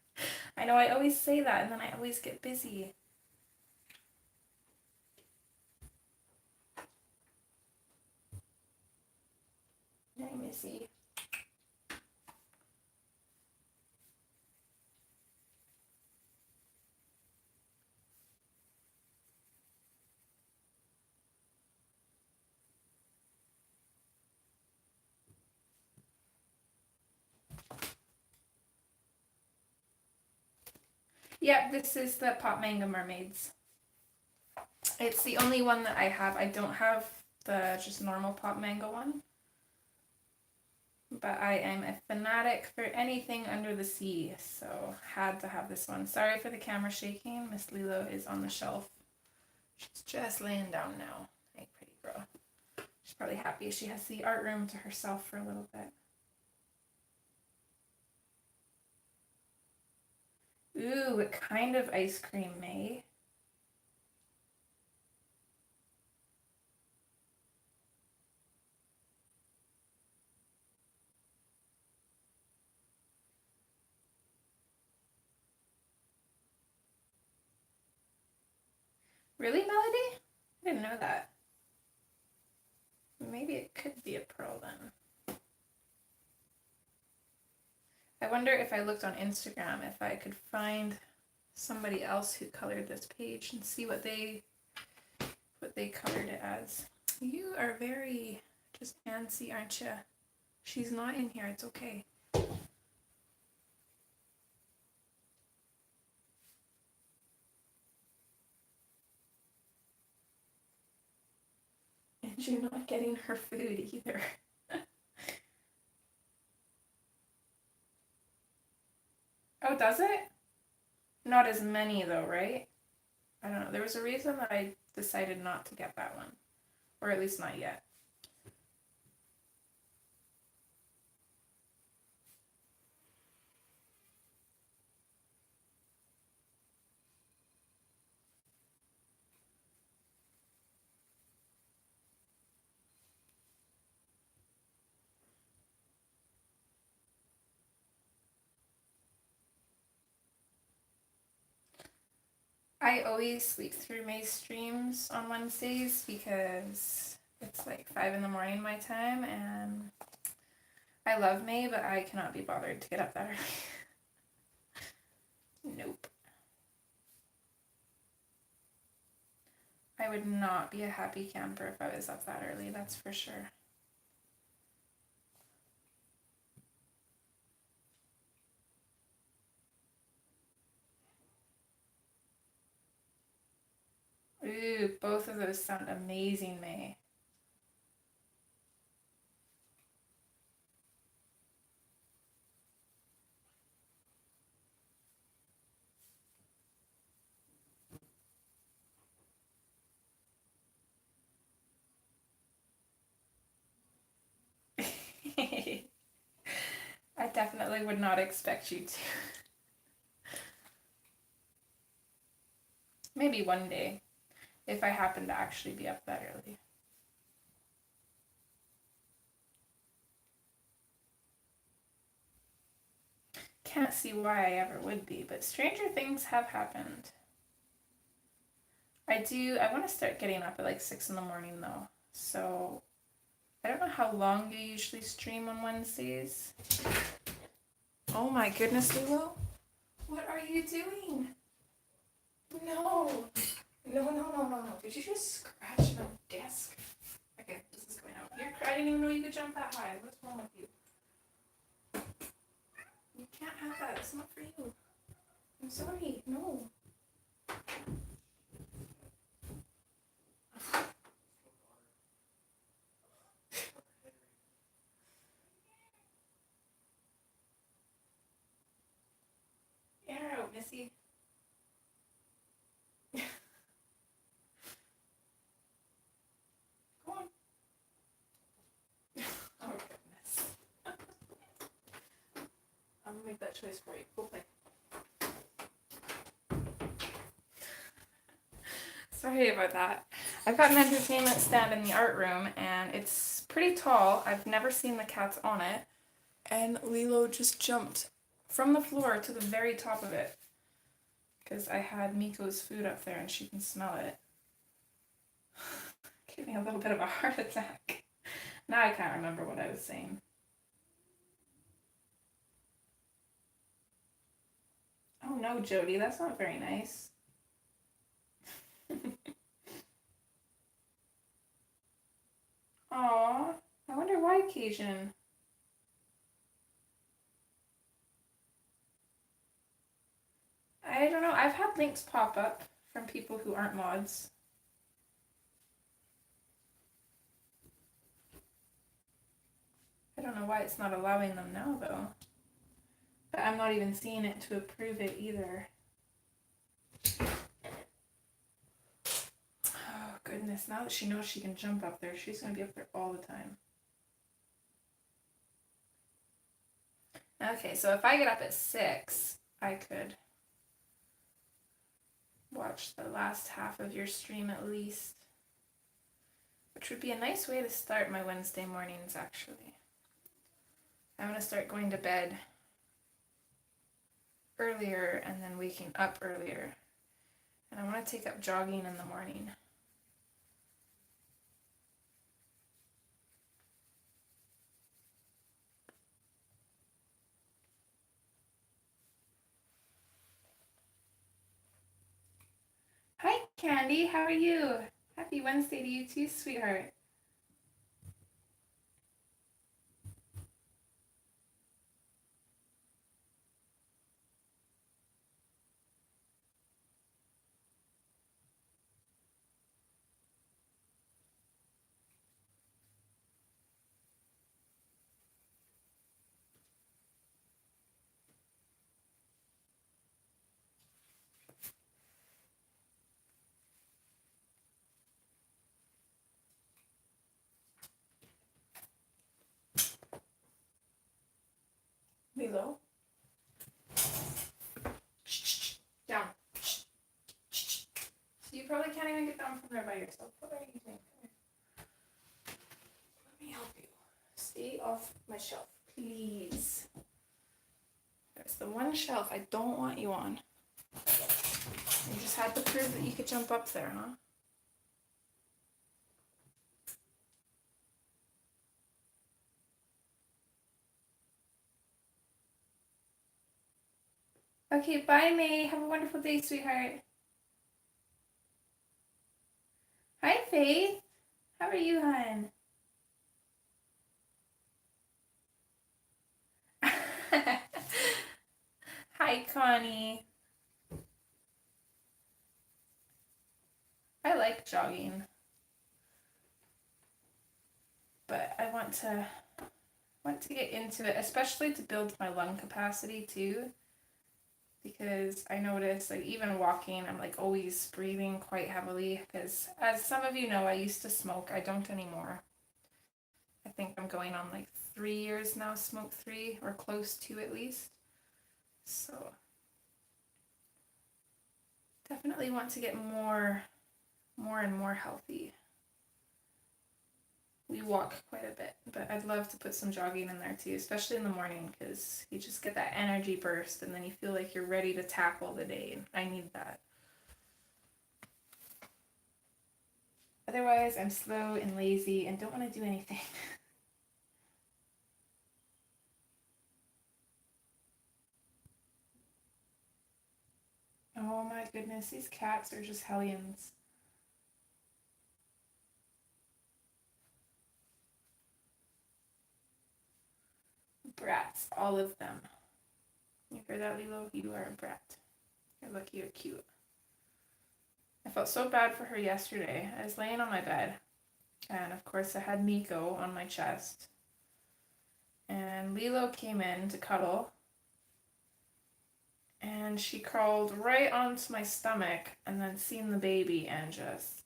[SPEAKER 1] I know I always say that, and then I always get busy. Let me see. Yep, this is the Pop Manga Mermaids. It's the only one that I have. I don't have the just normal Pop Manga one. But I am a fanatic for anything under the sea, so had to have this one. Sorry for the camera shaking. Miss Lilo is on the shelf. She's just laying down now. Hey, pretty girl. She's probably happy she has the art room to herself for a little bit. Ooh, what kind of ice cream, May? Really, Melody? I didn't know that. Maybe it could be a pearl then. I wonder if I looked on Instagram if I could find somebody else who colored this page and see what they colored it as. You are very just antsy, aren't you? She's not in here. It's okay. And you're not getting her food either. Oh, does it? Not as many though, right? I don't know. There was a reason that I decided not to get that one. Or at least not yet. I always sleep through May's streams on Wednesdays because it's like 5 in the morning my time, and I love May, but I cannot be bothered to get up that early. Nope. I would not be a happy camper if I was up that early, that's for sure. Ooh, both of those sound amazing, May. I definitely would not expect you to. Maybe one day, if I happen to actually be up that early. Can't see why I ever would be, but stranger things have happened. I want to start getting up at like 6 in the morning though. So I don't know how long you usually stream on Wednesdays. Oh my goodness, Lilo. What are you doing? No. No. Did you just scratch my desk? Okay, this is going out. I didn't even know you could jump that high. What's wrong with you? You can't have that. It's not for you. I'm sorry. No. Air out, Missy. Go on. Oh, goodness. I'm gonna make that choice for you. Go play. Sorry about that. I've got an entertainment stand in the art room, and it's pretty tall. I've never seen the cats on it. And Lilo just jumped from the floor to the very top of it. Because I had Miko's food up there and she can smell it. Gave me a little bit of a heart attack. Now I can't remember what I was saying. Oh no, Jody, that's not very nice. Aw, I wonder why Cajun. I don't know. I've had links pop up from people who aren't mods. don't know why it's not allowing them now, though. But I'm not even seeing it to approve it either. Oh, goodness. Now that she knows she can jump up there, she's going to be up there all the time. Okay, so if I get up at 6, I could watch the last half of your stream at least. Which would be a nice way to start my Wednesday mornings, actually. I'm going to start going to bed earlier and then waking up earlier. And I want to take up jogging in the morning. Hi, Candy. How are you? Happy Wednesday to you too, sweetheart. Lilo. Down. So you probably can't even get down from there by yourself. What are you doing? Let me help you. Stay off my shelf, please. There's the one shelf I don't want you on. You just had to prove that you could jump up there, huh? Okay, bye, May. Have a wonderful day, sweetheart. Hi, Faith. How are you, hon? Hi, Connie. I like jogging, but I want to get into it, especially to build my lung capacity too. Because I notice, like, even walking, I'm like always breathing quite heavily. Because as some of you know, I used to smoke. I don't anymore. I think I'm going on like 3 years now, smoke-free, or close to at least. So definitely want to get more and more healthy. We walk quite a bit, but I'd love to put some jogging in there too, especially in the morning, because you just get that energy burst and then you feel like you're ready to tackle the day. I need that. Otherwise, I'm slow and lazy and don't want to do anything. Oh my goodness, these cats are just hellions. Brats, all of them. You hear that, Lilo? You are a brat. You're lucky you're cute. I felt so bad for her yesterday. I was laying on my bed, and of course I had Miko on my chest. And Lilo came in to cuddle, and she crawled right onto my stomach and then seen the baby and just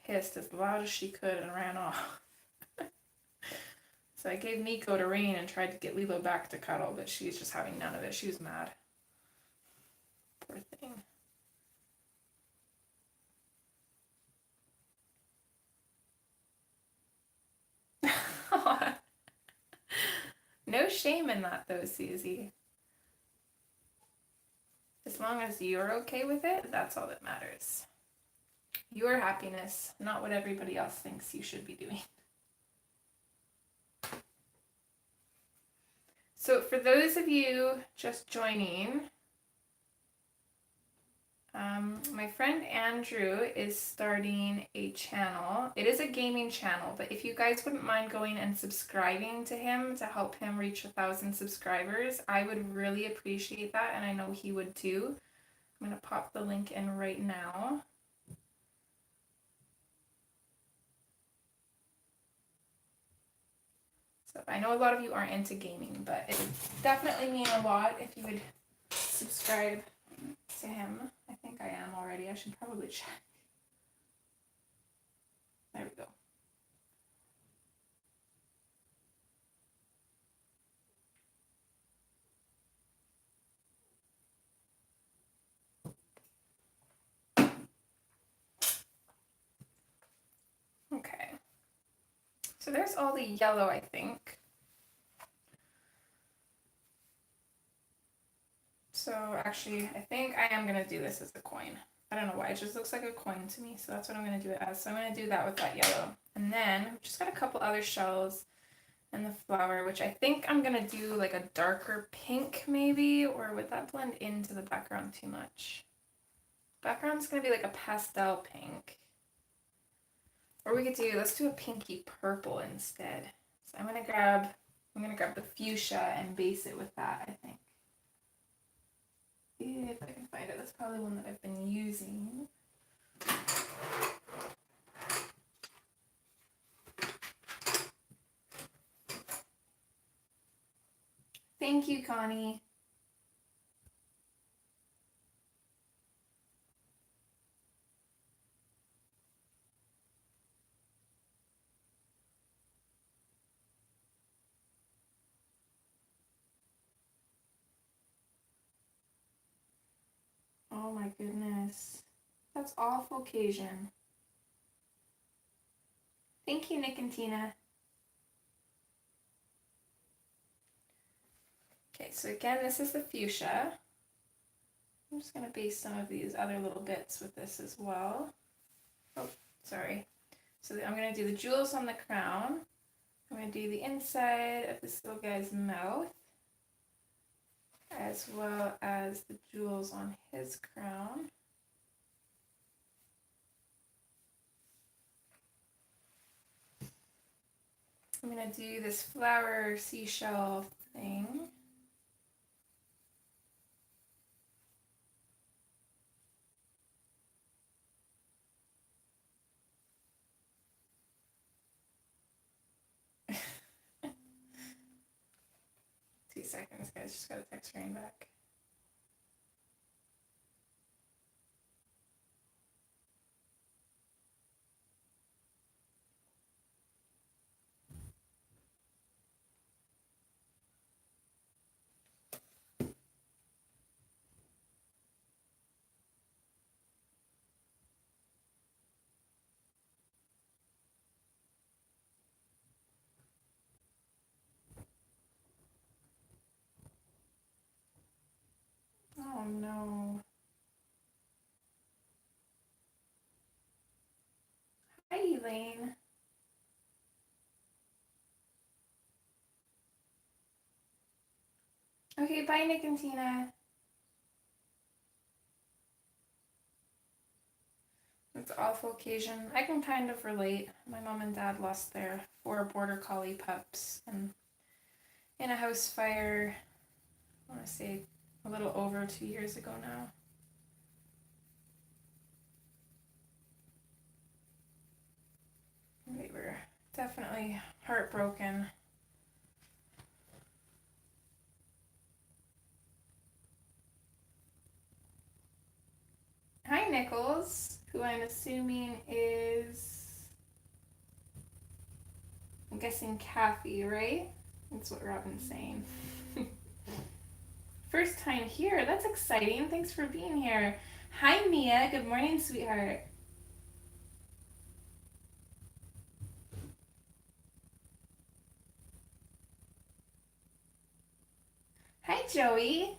[SPEAKER 1] hissed as loud as she could and ran off. So I gave Miko to Rain and tried to get Lilo back to cuddle, but she's just having none of it. She was mad. Poor thing. No shame in that though, Susie. As long as you're okay with it, that's all that matters. Your happiness, not what everybody else thinks you should be doing. So for those of you just joining, my friend Andrew is starting a channel. It is a gaming channel, but if you guys wouldn't mind going and subscribing to him to help him reach 1,000 subscribers, I would really appreciate that, and I know he would too. I'm going to pop the link in right now. So stuff. I know a lot of you aren't into gaming, but it would definitely mean a lot if you would subscribe to him. I think I am already. I should probably check. There we go. Okay. So there's all the yellow, I think. So actually, I think I am going to do this as a coin. I don't know why, it just looks like a coin to me, so that's what I'm going to do it as. So I'm going to do that with that yellow. And then we've just got a couple other shells and the flower, which I think I'm going to do like a darker pink maybe, or would that blend into the background too much? Background's going to be like a pastel pink. Or we could do, let's do a pinky purple instead. So I'm going to grab the fuchsia and base it with that, I think. If I can find it, that's probably one that I've been using. Thank you, Connie. Oh my goodness. That's awful, Cajun. Thank you, Nick and Tina. Okay, so again, this is the fuchsia. I'm just going to base some of these other little bits with this as well. Oh, sorry. So I'm going to do the jewels on the crown. I'm going to do the inside of this little guy's mouth, as well as the jewels on his crown. I'm going to do this flower seashell thing. 2 seconds, guys. Just got a text rain back. Oh no. Hi, Elaine. Okay, bye, Nick and Tina. It's awful occasion. I can kind of relate. My mom and dad lost their 4 border collie pups and in a house fire, I want to say a little over 2 years ago now. They were definitely heartbroken. Hi, Nichols, who I'm assuming is, I'm guessing Kathy, right? That's what Robin's saying. First time here. That's exciting. Thanks for being here. Hi, Mia. Good morning, sweetheart. Hi, Joey.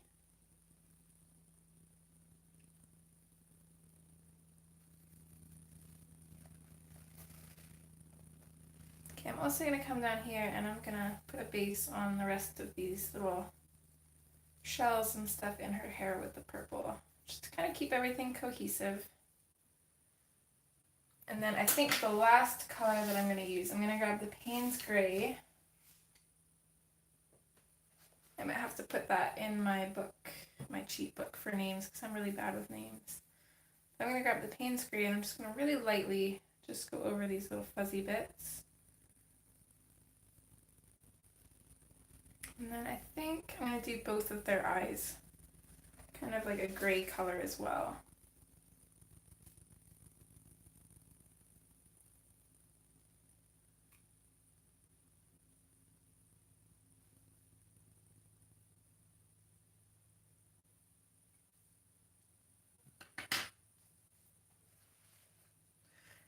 [SPEAKER 1] Okay, I'm also going to come down here and I'm going to put a base on the rest of these little shells and stuff in her hair with the purple, just to kind of keep everything cohesive. And then I think the last color that I'm going to use, I'm going to grab the Payne's Gray. I might have to put that in my book, my cheat book for names, because I'm really bad with names. I'm going to grab the Payne's Gray and I'm just going to really lightly just go over these little fuzzy bits. And then I think I'm going to do both of their eyes. Kind of like a gray color as well.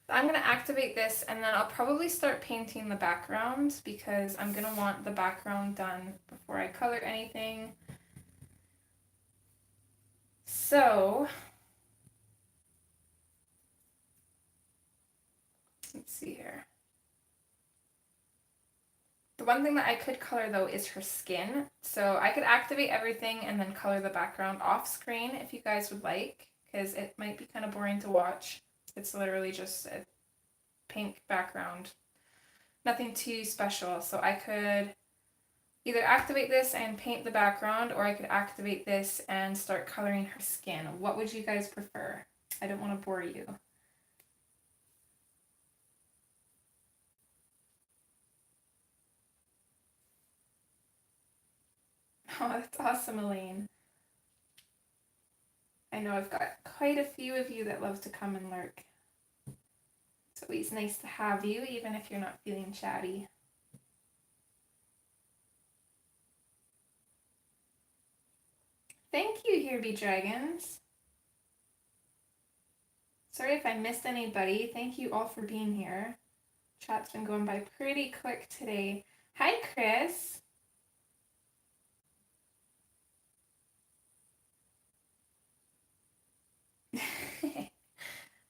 [SPEAKER 1] I'm going to activate this and then I'll probably start painting the background because I'm going to want the background done before I color anything. So, let's see here. The one thing that I could color though is her skin. So I could activate everything and then color the background off screen if you guys would like, because it might be kind of boring to watch. It's literally just a pink background. Nothing too special. So I could either activate this and paint the background, or I could activate this and start coloring her skin. What would you guys prefer? I don't want to bore you. Oh, that's awesome, Elaine. I know I've got quite a few of you that love to come and lurk. It's always nice to have you, even if you're not feeling chatty. Thank you, Here Be Dragons. Sorry if I missed anybody. Thank you all for being here. Chat's been going by pretty quick today. Hi, Chris.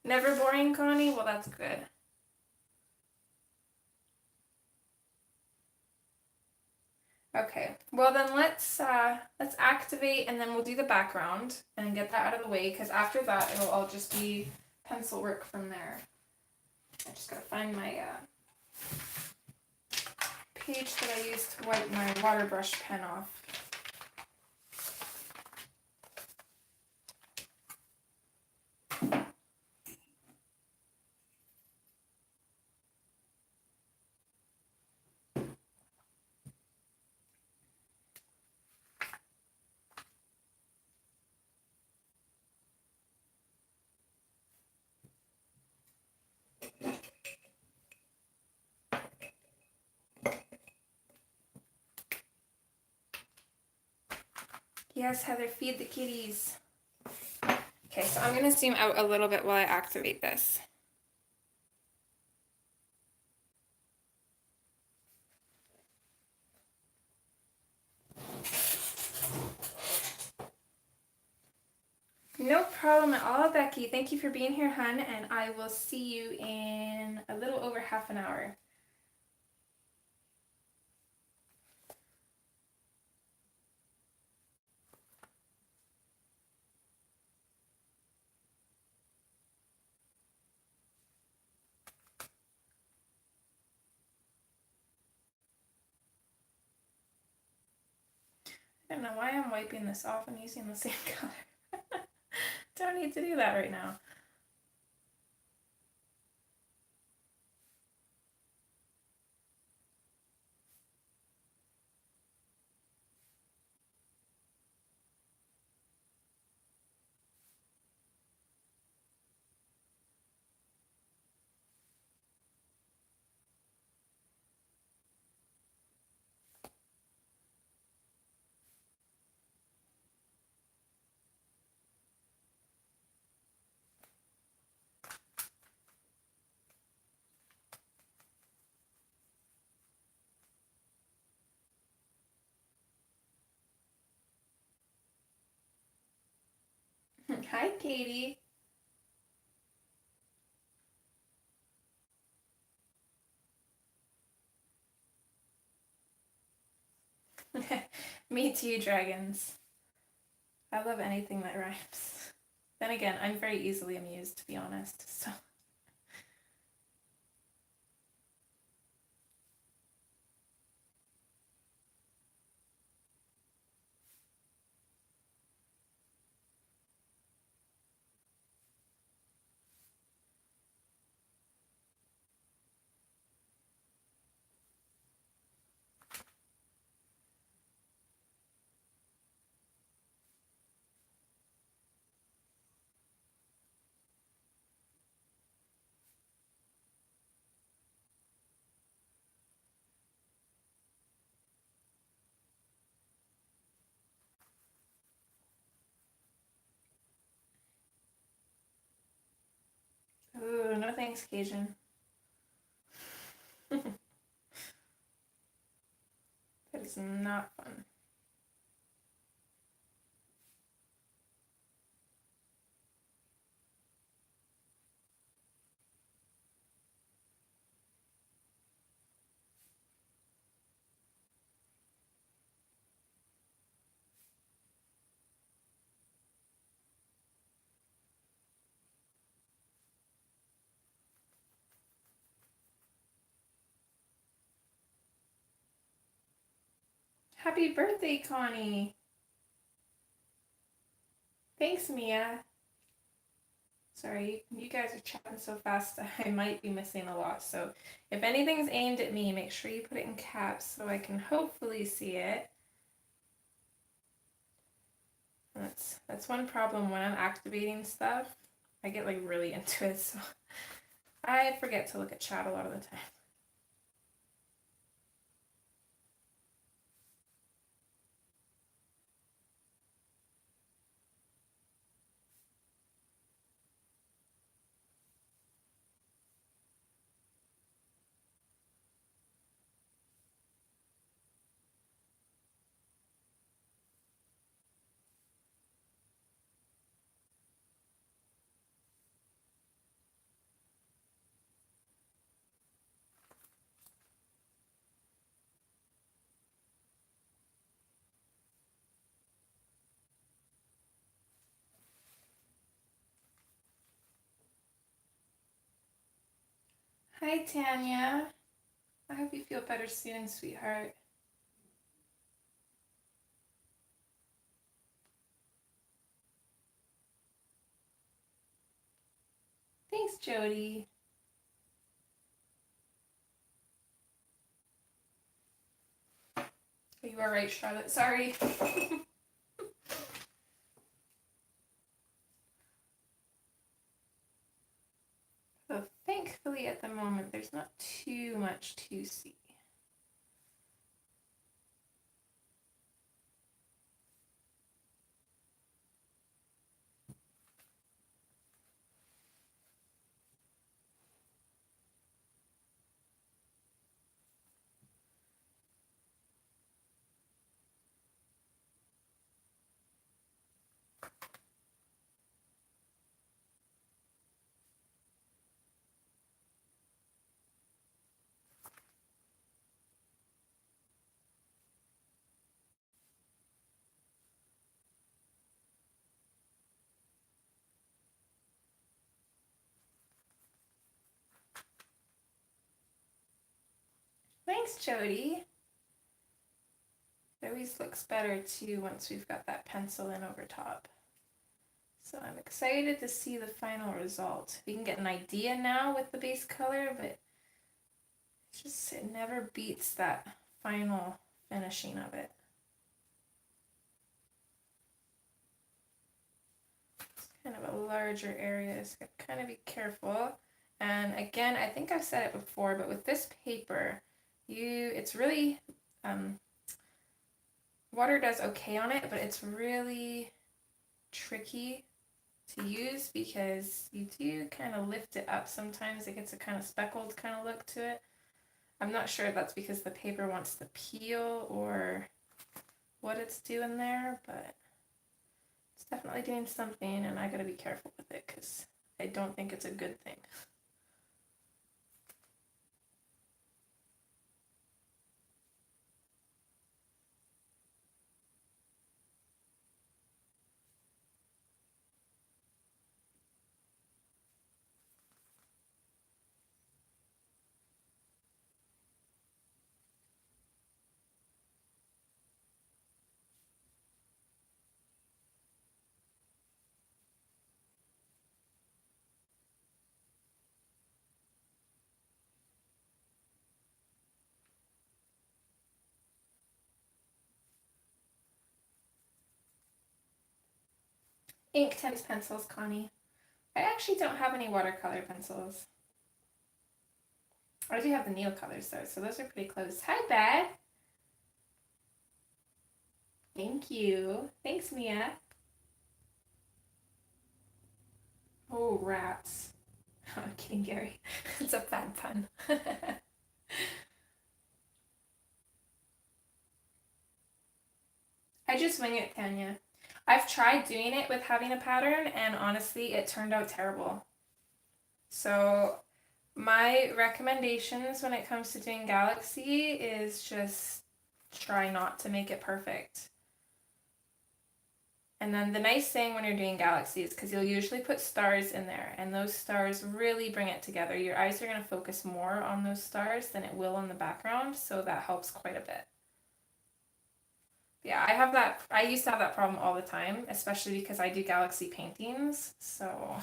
[SPEAKER 1] Never boring, Connie? Well, that's good. Okay, well then let's activate and then we'll do the background and get that out of the way, because after that it'll all just be pencil work from there. I just gotta find my page that I used to wipe my water brush pen off. Yes, Heather, feed the kitties. Okay, so I'm gonna zoom out a little bit while I activate this. No problem at all, Becky. Thank you for being here, hun, and I will see you in a little over half an hour. I don't know why I'm wiping this off and using the same color. Don't need to do that right now. Hi, Katie. Me too, dragons. I love anything that rhymes. Then again, I'm very easily amused, to be honest, so. No thanks, Cajun. That is not fun. Happy birthday, Connie. Thanks, Mia. Sorry, you guys are chatting so fast, I might be missing a lot. So if anything's aimed at me, make sure you put it in caps so I can hopefully see it. That's one problem when I'm activating stuff. I get like really into it, so I forget to look at chat a lot of the time. Hi, Tanya. I hope you feel better soon, sweetheart. Thanks, Jody. Are you alright, Charlotte? Sorry. So thankfully at the moment there's not too much to see. Thanks, Jody. It always looks better too once we've got that pencil in over top. So I'm excited to see the final result. We can get an idea now with the base color, but it's just, it never beats that final finishing of it. It's kind of a larger area, so kind of be careful. And again, I think I've said it before, but with this paper, it's really, water does okay on it, but it's really tricky to use because you do kind of lift it up sometimes. It gets a kind of speckled kind of look to it. I'm not sure if that's because the paper wants to peel or what it's doing there, but it's definitely doing something, and I gotta be careful with it because I don't think it's a good thing. Ink tennis pencils, Connie. I actually don't have any watercolor pencils. I do have the nail colors though, so those are pretty close. Hi, Beth. Thank you. Thanks, Mia. Oh, rats. Oh, kidding, Gary. It's a bad pun. I just wing it, Tanya. I've tried doing it with having a pattern, and honestly, it turned out terrible. So my recommendations when it comes to doing Galaxy is just try not to make it perfect. And then the nice thing when you're doing Galaxy is because you'll usually put stars in there, and those stars really bring it together. Your eyes are going to focus more on those stars than it will on the background, so that helps quite a bit. Yeah, I have that. I used to have that problem all the time, especially because I do Galaxy paintings, so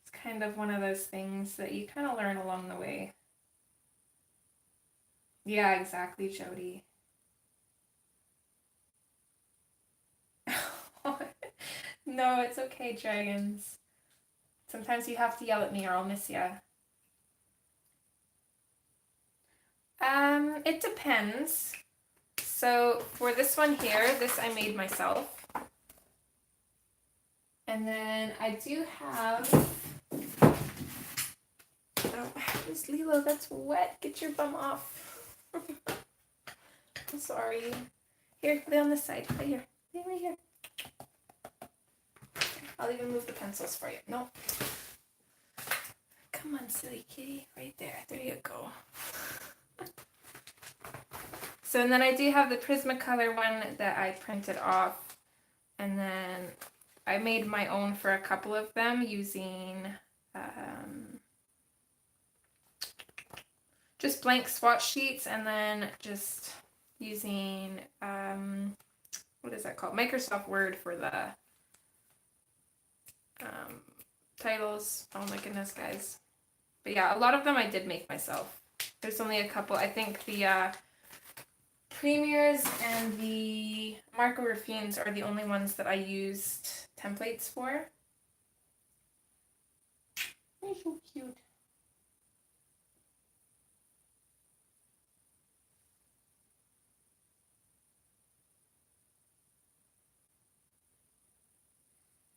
[SPEAKER 1] it's kind of one of those things that you kind of learn along the way. Yeah, exactly, Jody. No, it's okay, dragons. Sometimes you have to yell at me or I'll miss ya. It depends. So for this one here, this I made myself. And then I do have, oh, Miss Lilo, that's wet. Get your bum off. I'm sorry. Here, lay on this side. Right here. Lay right here. I'll even move the pencils for you. No. Come on, silly kitty. Right there. There you go. So, and then I do have the Prismacolor one that I printed off. And then I made my own for a couple of them using just blank swatch sheets, and then just using, what is that called? Microsoft Word for the titles. Oh my goodness, guys. But yeah, a lot of them I did make myself. There's only a couple. I think the Premiers and the Marco Raffines are the only ones that I used templates for. They're so cute.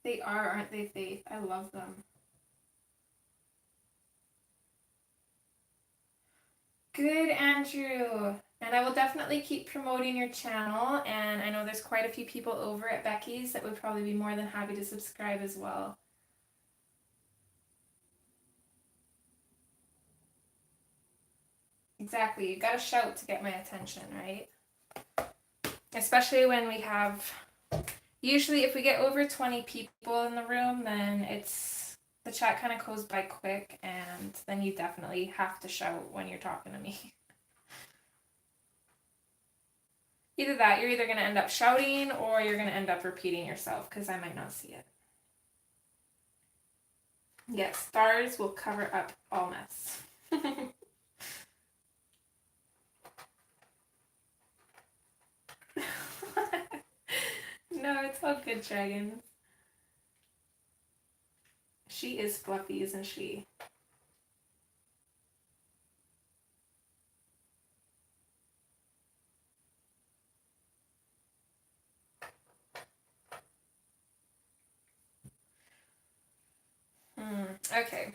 [SPEAKER 1] They are, aren't they, Faith? I love them. Good, Andrew. And I will definitely keep promoting your channel. And I know there's quite a few people over at Becky's that would probably be more than happy to subscribe as well. Exactly. You gotta shout to get my attention, right? Especially when we have, usually if we get over 20 people in the room, then the chat kind of goes by quick, and then you definitely have to shout when you're talking to me. Either that, you're either going to end up shouting or you're going to end up repeating yourself because I might not see it. Yes, stars will cover up all mess. No, it's all good, dragons. She is fluffy, isn't she? Okay.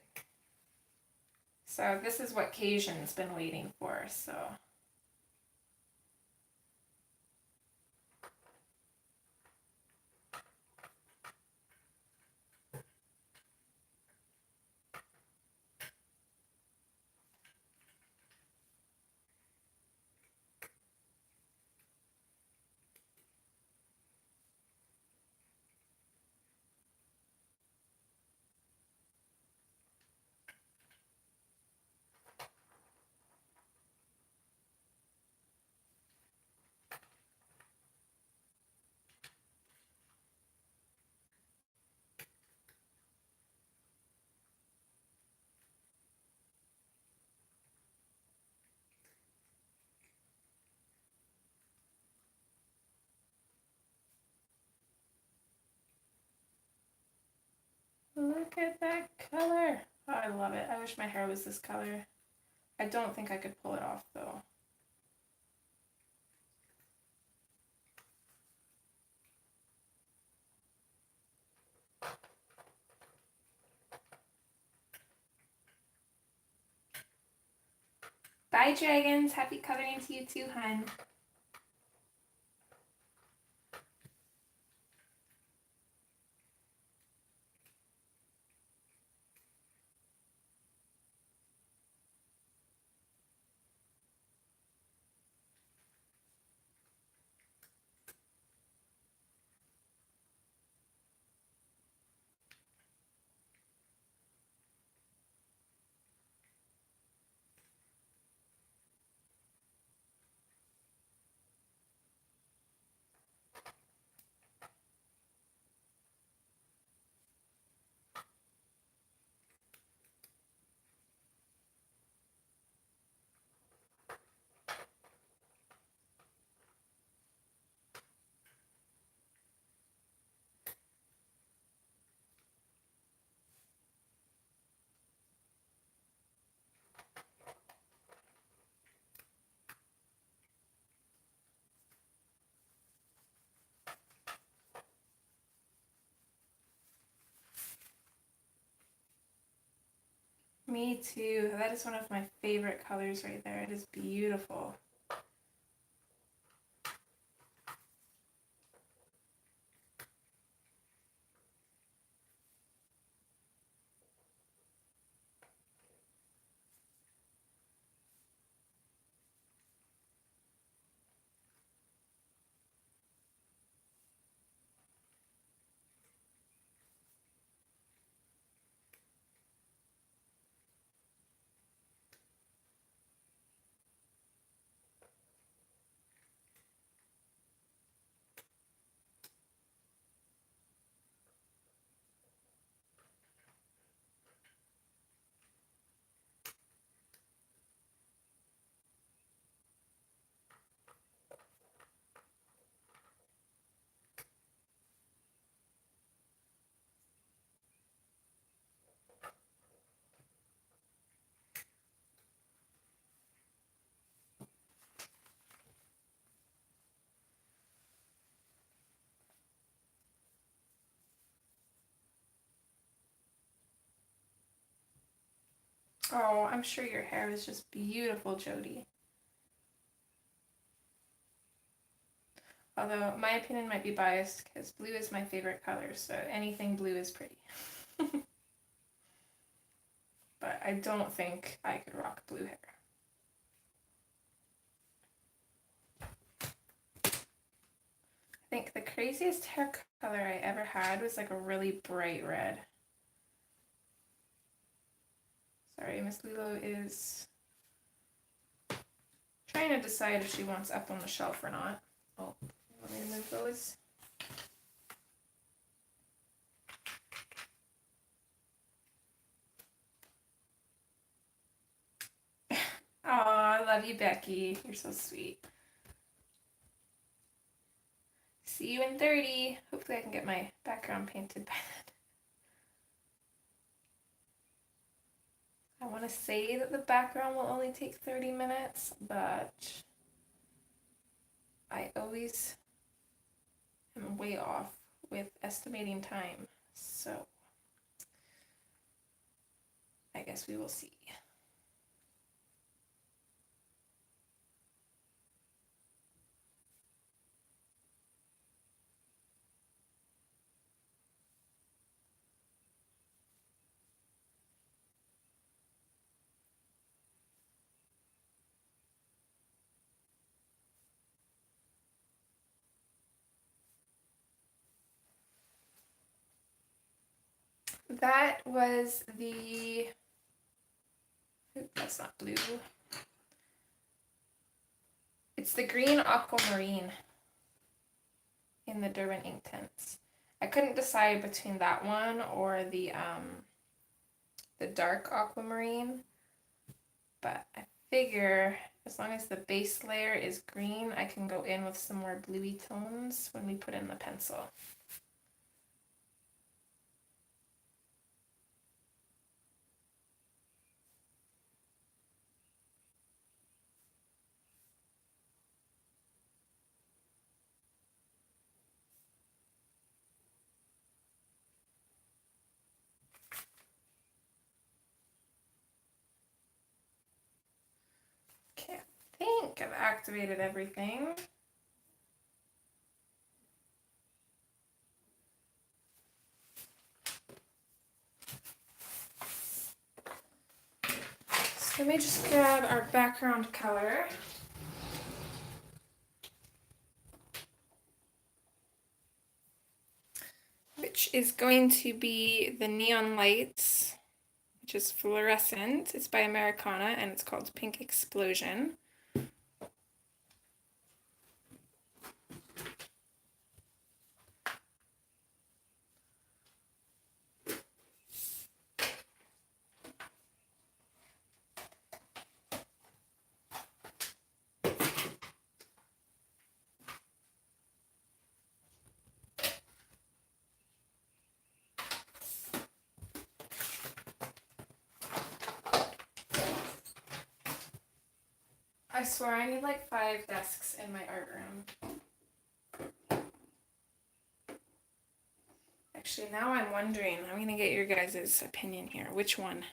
[SPEAKER 1] So this is what Cajun's been waiting for, so. Look at that color. Oh, I love it. I wish my hair was this color. I don't think I could pull it off though. Bye, dragons. Happy coloring to you too, hun. Me too. That is one of my favorite colors right there. It is beautiful. Oh, I'm sure your hair is just beautiful, Jody. Although my opinion might be biased because blue is my favorite color, so anything blue is pretty. But I don't think I could rock blue hair. I think the craziest hair color I ever had was like a really bright red. Sorry, Miss Lilo is trying to decide if she wants up on the shelf or not. Oh, you want me to move those? Oh, I love you, Becky. You're so sweet. See you in 30. Hopefully I can get my background painted by then. I want to say that the background will only take 30 minutes, but I always am way off with estimating time. So I guess we will see. That was the, that's not blue. It's the green aquamarine in the Derwent Inktense. I couldn't decide between that one or the dark aquamarine, but I figure as long as the base layer is green, I can go in with some more bluey tones when we put in the pencil. think I've activated everything. So let me just grab our background color. Which is going to be the Neon Lights, which is fluorescent. It's by Americana and it's called Pink Explosion. I swear I need like 5 desks in my art room. Actually, now I'm wondering, I'm going to get your guys' opinion here. Which one?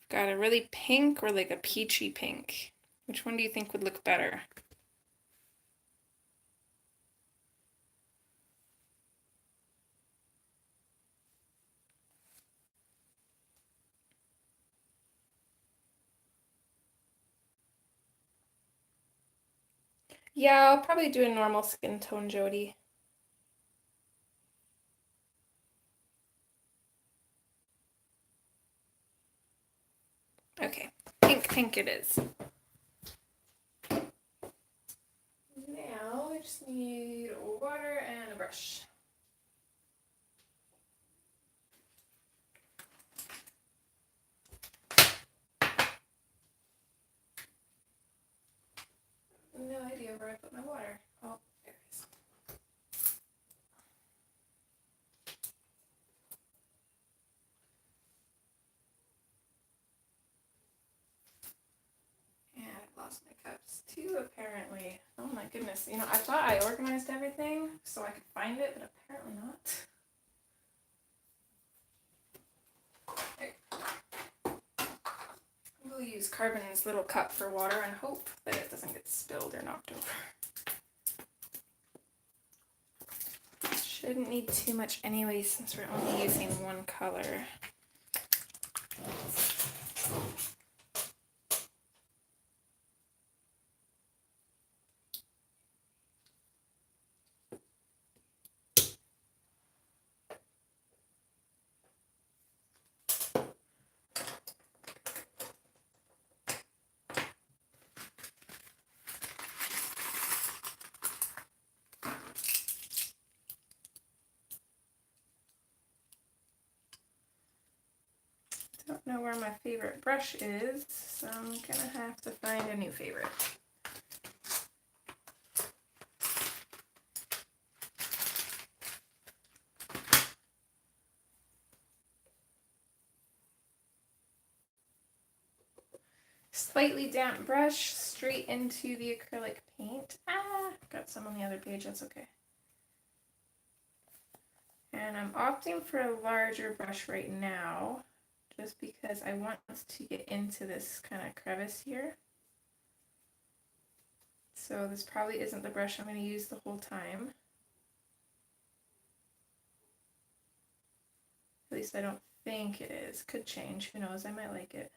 [SPEAKER 1] I've got a really pink or like a peachy pink. Which one do you think would look better? Yeah, I'll probably do a normal skin tone, Jody. Okay, pink it is. Now I just need water and a brush. No idea where I put my water. Oh, there it is. And I've lost my cups too, apparently. Oh my goodness. You know, I thought I organized everything so I could find it, but apparently not. We'll use Carbon's little cup for water and hope that it doesn't get spilled or knocked over. Shouldn't need too much anyway since we're only using one color. Don't know where my favorite brush is, so I'm gonna have to find a new favorite. Slightly damp brush straight into the acrylic paint. Got some on the other page, that's okay. And I'm opting for a larger brush right now, just because I want to get into this kind of crevice here. So this probably isn't the brush I'm going to use the whole time. At least I don't think it is. Could change, who knows, I might like it.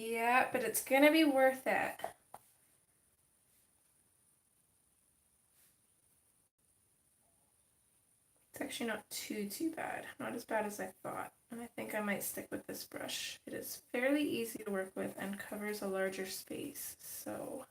[SPEAKER 1] Yeah, but it's gonna be worth it. It's actually not too bad. Not as bad as I thought. And I think I might stick with this brush. It is fairly easy to work with and covers a larger space, so...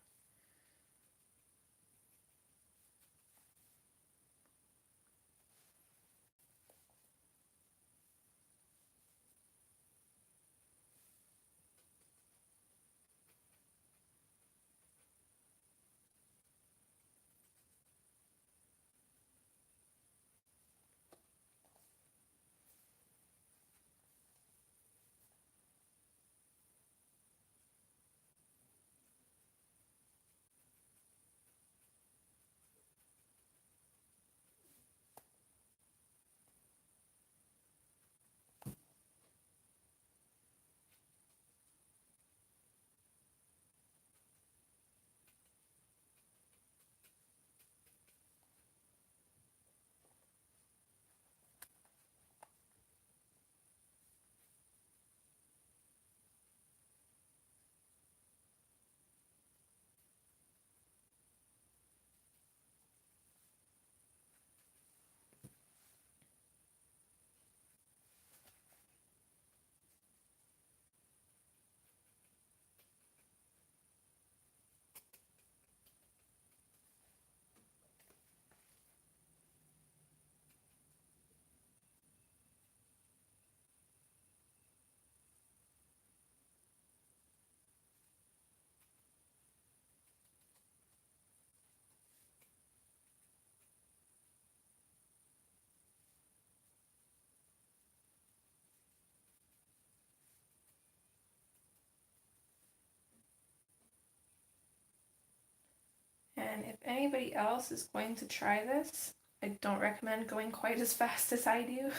[SPEAKER 1] And if anybody else is going to try this, I don't recommend going quite as fast as I do.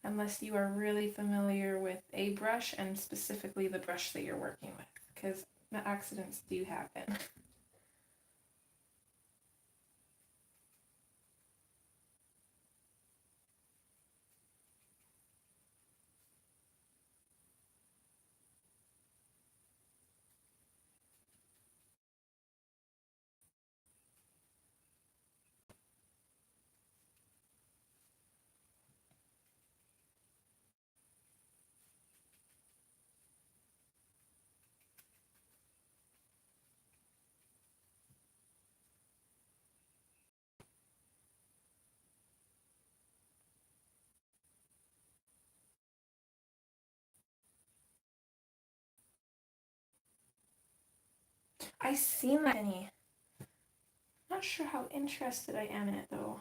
[SPEAKER 1] Unless you are really familiar with a brush and specifically the brush that you're working with, because accidents do happen. I've seen that any. Not sure how interested I am in it though.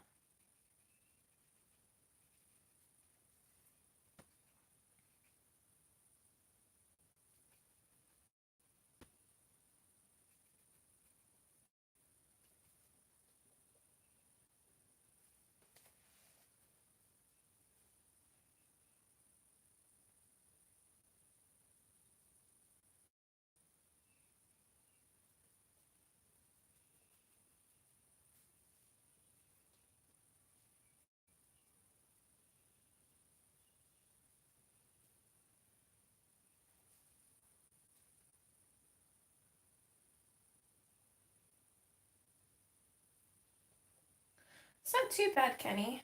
[SPEAKER 1] It's not too bad, Kenny.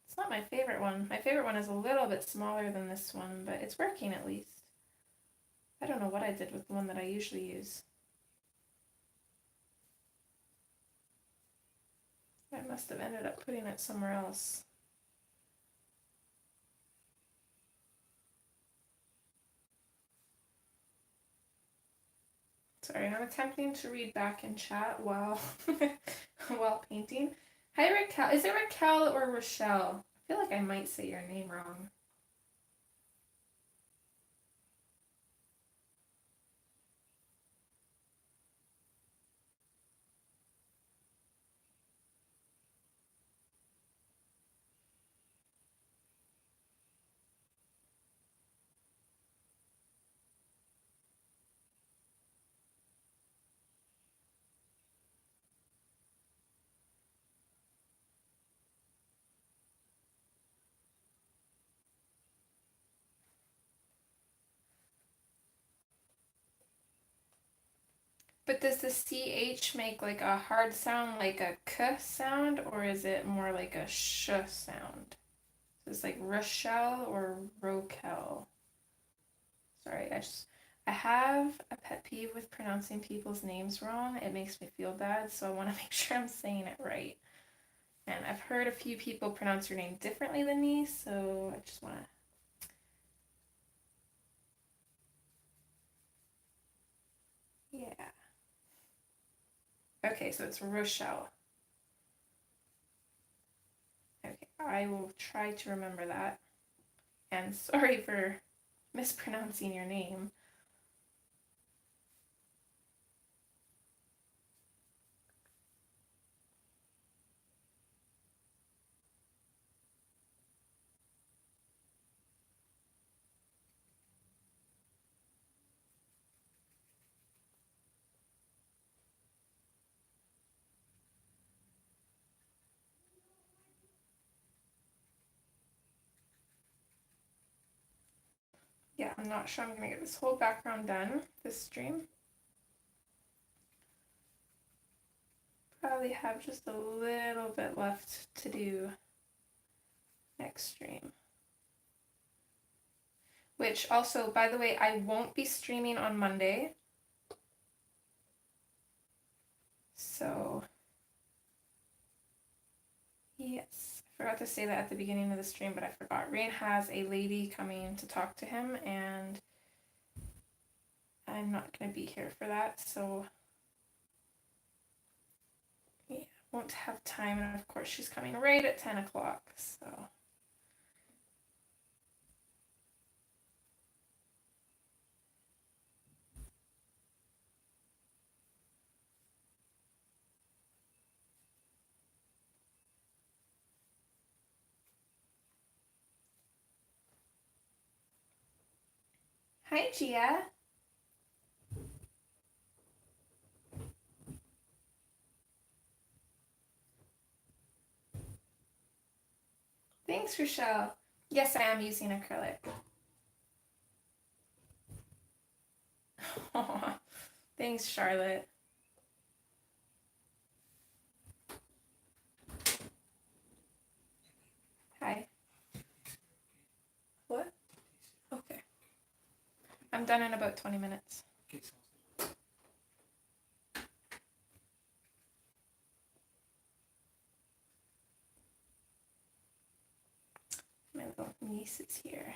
[SPEAKER 1] It's not my favorite one. My favorite one is a little bit smaller than this one, but it's working at least. I don't know what I did with the one that I usually use. I must have ended up putting it somewhere else. Sorry, I'm attempting to read back in chat while while painting. Hi Raquel. Is it Raquel or Rochelle? I feel like I might say your name wrong. But does the CH make like a hard sound like a K sound, or is it more like a sh sound? So it's like Rochelle or Rokel. Sorry, I have a pet peeve with pronouncing people's names wrong. It makes me feel bad, so I want to make sure I'm saying it right. And I've heard a few people pronounce your name differently than me, so I just want to. Yeah. Okay, so it's Rochelle. Okay, I will try to remember that. And sorry for mispronouncing your name. Yeah, I'm not sure I'm gonna get this whole background done this stream. Probably have just a little bit left to do next stream. Which also, by the way, I won't be streaming on Monday. So, yes, I forgot to say that at the beginning of the stream, but I forgot. Rain has a lady coming to talk to him, and I'm not going to be here for that, so yeah, won't have time, and of course she's coming right at 10 o'clock, so. Hi, Gia. Thanks, Rochelle. Yes, I am using acrylic. Thanks, Charlotte. Hi. What? Okay. I'm done in about 20 minutes. My little niece is here.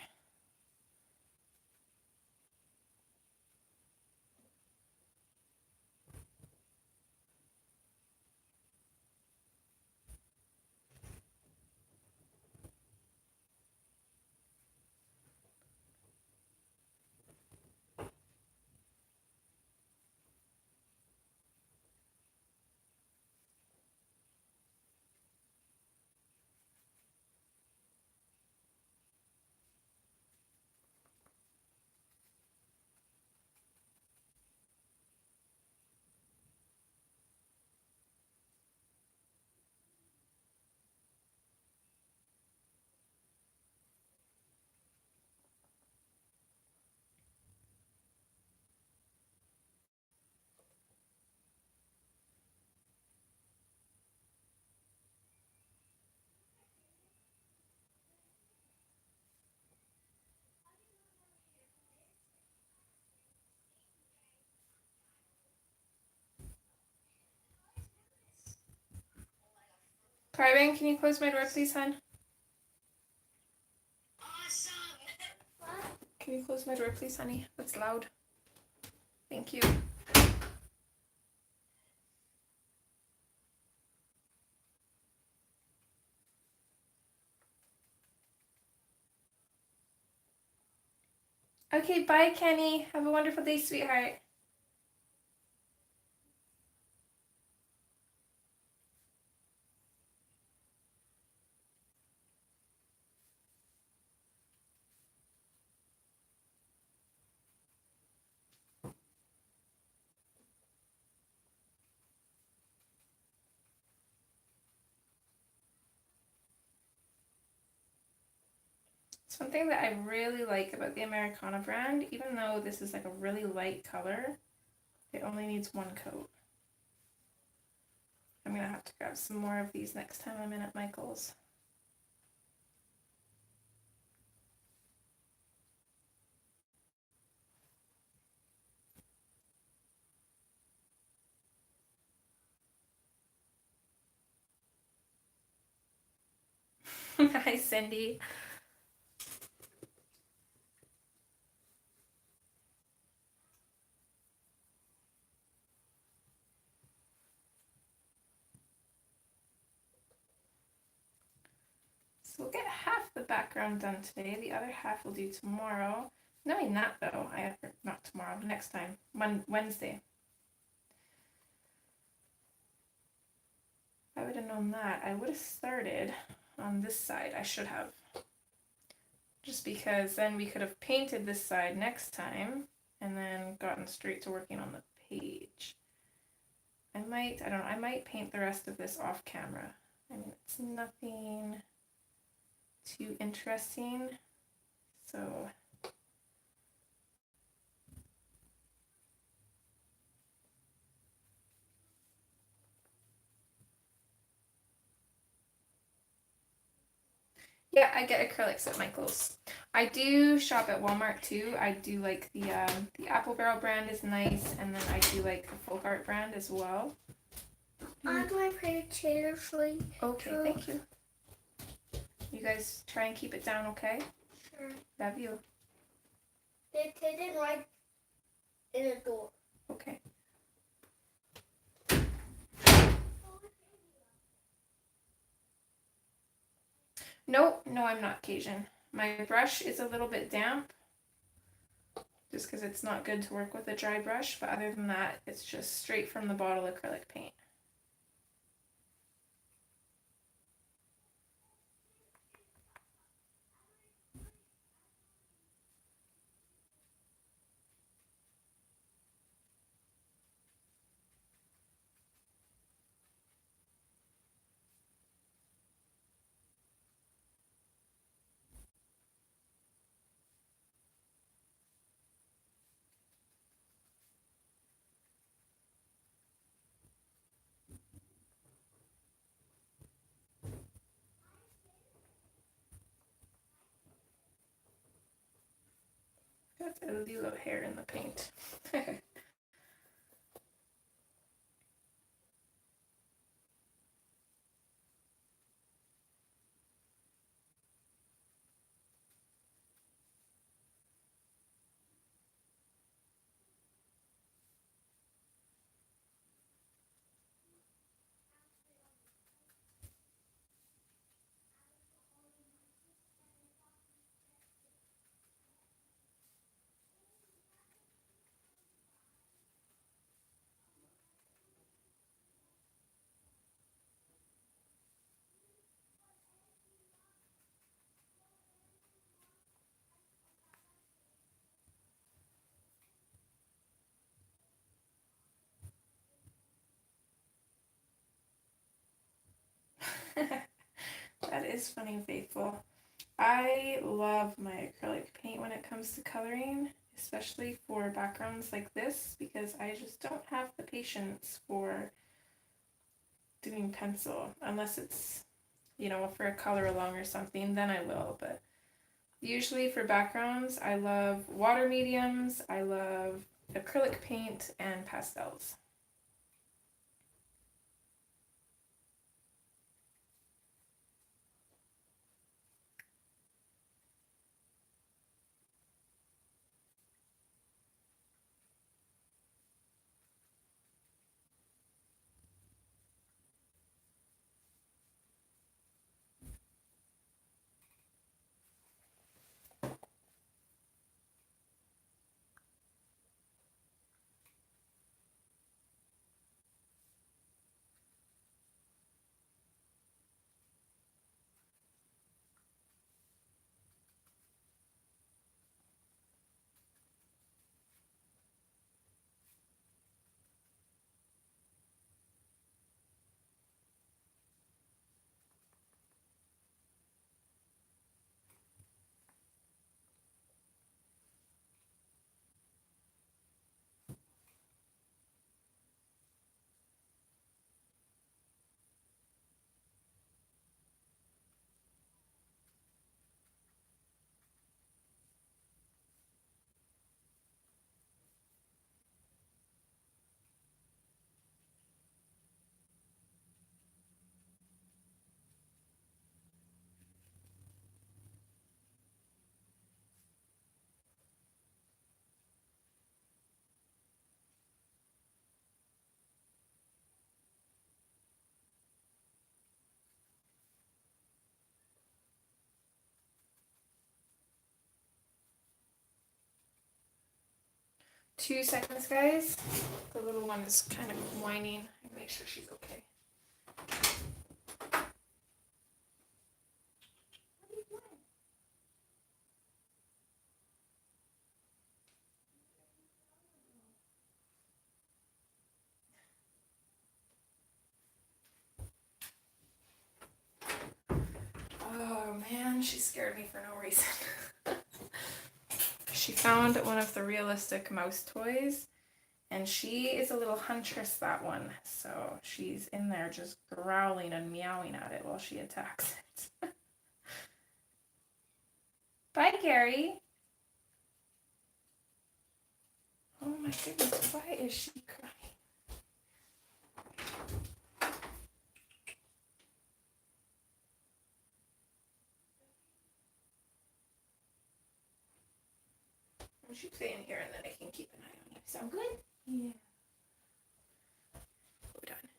[SPEAKER 1] Carvin, can you close my door, please, hon? Can you close my door, please, honey? That's loud. Thank you. Okay, bye, Kenny. Have a wonderful day, sweetheart. Something that I really like about the Americana brand, even though this is like a really light color, It only needs one coat. I'm gonna have to grab some more of these next time I'm in at Michael's. Hi, Cindy. So we'll get half the background done today. The other half we'll do tomorrow. Knowing that though, not tomorrow, next time, Wednesday. If I would have known that, I would have started on this side. I should have. Just because then we could have painted this side next time and then gotten straight to working on the page. I don't know, I might paint the rest of this off camera. I mean, it's nothing too interesting, so yeah, I get acrylics at Michael's. I do shop at Walmart too. I do like the Apple Barrel brand is nice, and then I do like the Folk Art brand as well.
[SPEAKER 2] I'm going to play Taylor Swift.
[SPEAKER 1] Okay, thank you. You guys try and keep it down, okay?
[SPEAKER 2] Sure.
[SPEAKER 1] Love you.
[SPEAKER 2] They didn't right in the door.
[SPEAKER 1] Okay. No, I'm not Cajun. My brush is a little bit damp, just because it's not good to work with a dry brush, but other than that, it's just straight from the bottle acrylic paint. Got a little hair in the paint. That is funny, Faithful. I love my acrylic paint when it comes to coloring, especially for backgrounds like this, because I just don't have the patience for doing pencil, unless it's, for a color along or something, then I will, but usually for backgrounds, I love water mediums, I love acrylic paint, and pastels. 2 seconds, guys. The little one is kind of whining. Make sure she's okay. Oh man, she scared me for no reason. She found one of the realistic mouse toys, and she is a little huntress, that one. So she's in there just growling and meowing at it while she attacks it. Bye, Gary. Oh my goodness, why is she crying? You should stay in here and then I can keep an eye on you. Sound good? Yeah. Hold on.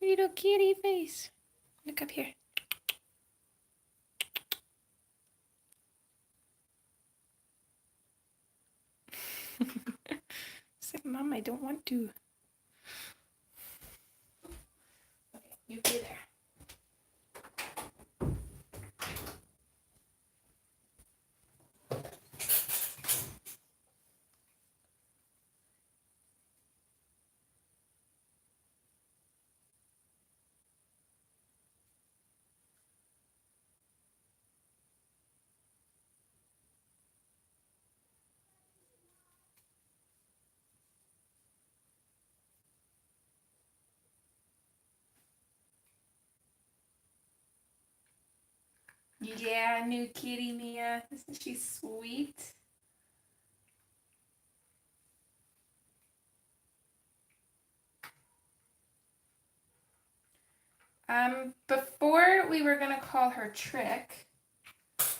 [SPEAKER 1] Little kitty face. Look up here. It's like, Mom, I don't want to. Okay, you be there. Yeah, new kitty Mia. Isn't she sweet? Before we were gonna call her Trick.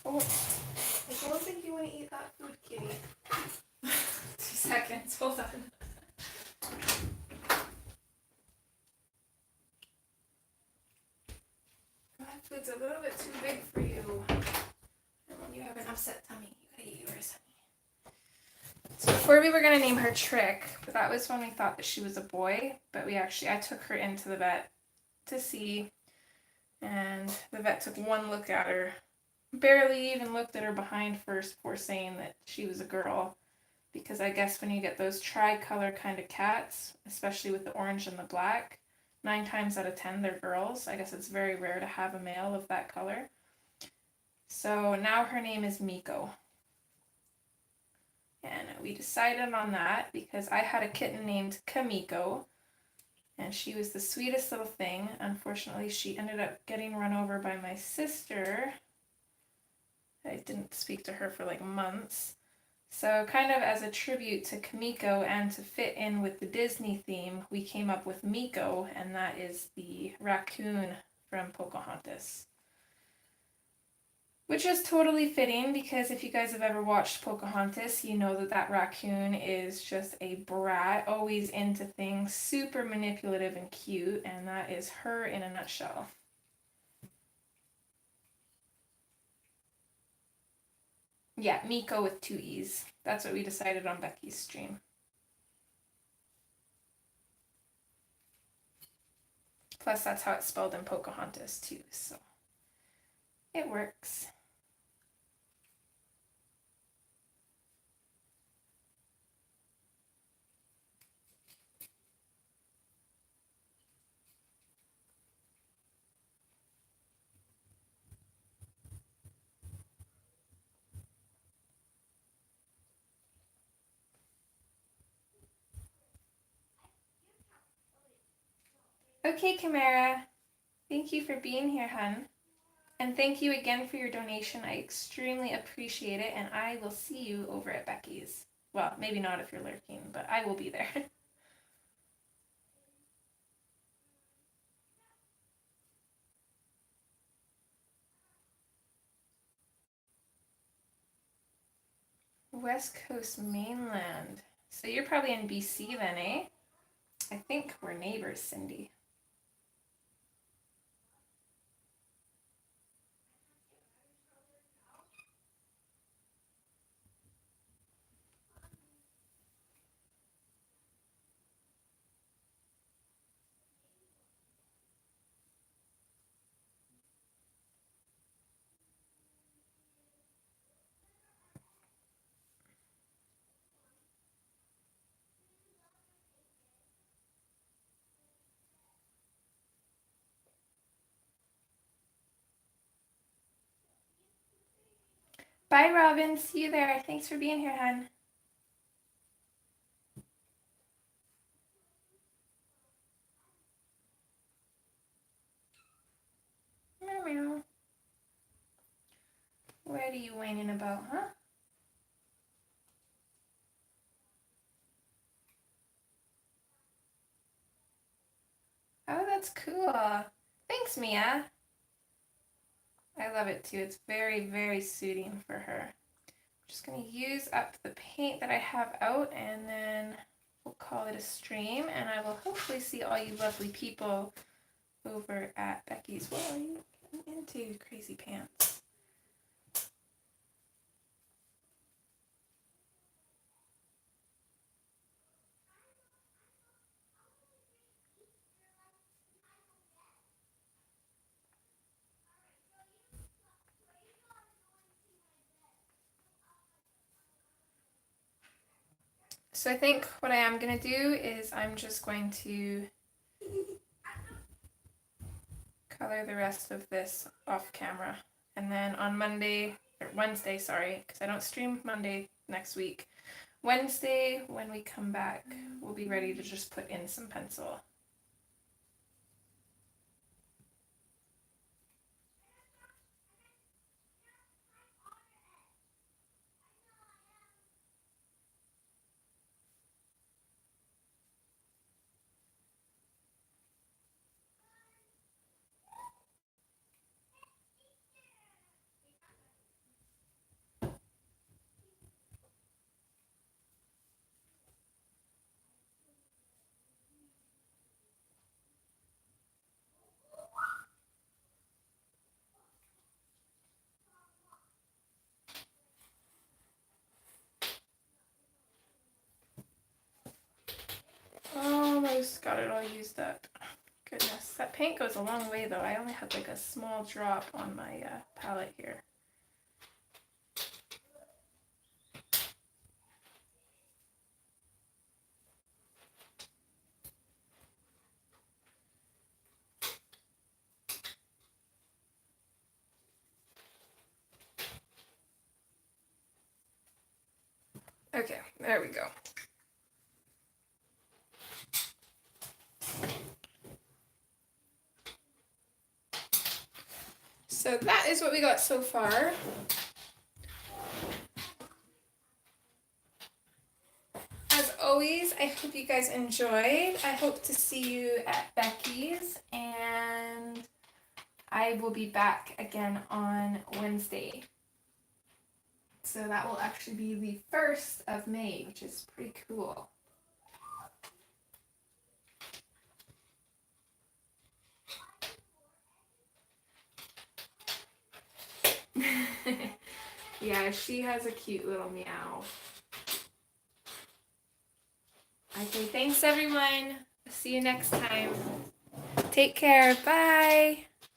[SPEAKER 1] Oh, I don't think you want to eat that food, kitty. 2 seconds, hold on. That food's a little bit too big for you. And when you have an upset tummy, you gotta eat yours, honey. So before we were gonna name her Trick, but that was when we thought that she was a boy. But I took her into the vet to see, and the vet took one look at her, barely even looked at her behind first before saying that she was a girl. Because I guess when you get those tricolor kind of cats, especially with the orange and the black, 9 times out of 10 they're girls. I guess it's very rare to have a male of that color. So now her name is Miko. And we decided on that because I had a kitten named Kamiko, and she was the sweetest little thing. Unfortunately, she ended up getting run over by my sister. I didn't speak to her for like months. So kind of as a tribute to Kamiko and to fit in with the Disney theme, we came up with Miko, and that is the raccoon from Pocahontas. Which is totally fitting because if you guys have ever watched Pocahontas, you know that that raccoon is just a brat, always into things, super manipulative and cute, and that is her in a nutshell. Yeah, Miko with 2 E's. That's what we decided on Becky's stream. Plus, that's how it's spelled in Pocahontas too, so it works. Okay, Camilla. Thank you for being here, hun. And thank you again for your donation. I extremely appreciate it, and I will see you over at Becky's. Well, maybe not if you're lurking, but I will be there. West Coast mainland. So you're probably in BC then, eh? I think we're neighbors, Cindy. Bye, Robin. See you there. Thanks for being here, hon. Meow, meow. What are you whining about, huh? Oh, that's cool. Thanks, Mia. I love it too. It's very, very suiting for her. I'm just going to use up the paint that I have out, and then we'll call it a stream, and I will hopefully see all you lovely people over at Becky's. What are you getting into, crazy pants? So I think what I am going to do is I'm just going to color the rest of this off camera. And then on Wednesday, sorry, because I don't stream Monday next week. Wednesday, when we come back, we'll be ready to just put in some pencil. Almost got it all used up. Goodness, that paint goes a long way though. I only had like a small drop on my palette here. Okay, there we go. So that is what we got so far. As always, I hope you guys enjoyed. I hope to see you at Becky's, and I will be back again on Wednesday. So that will actually be the 1st of May, which is pretty cool. Yeah, she has a cute little meow. Okay, thanks everyone. See you next time. Take care. Bye.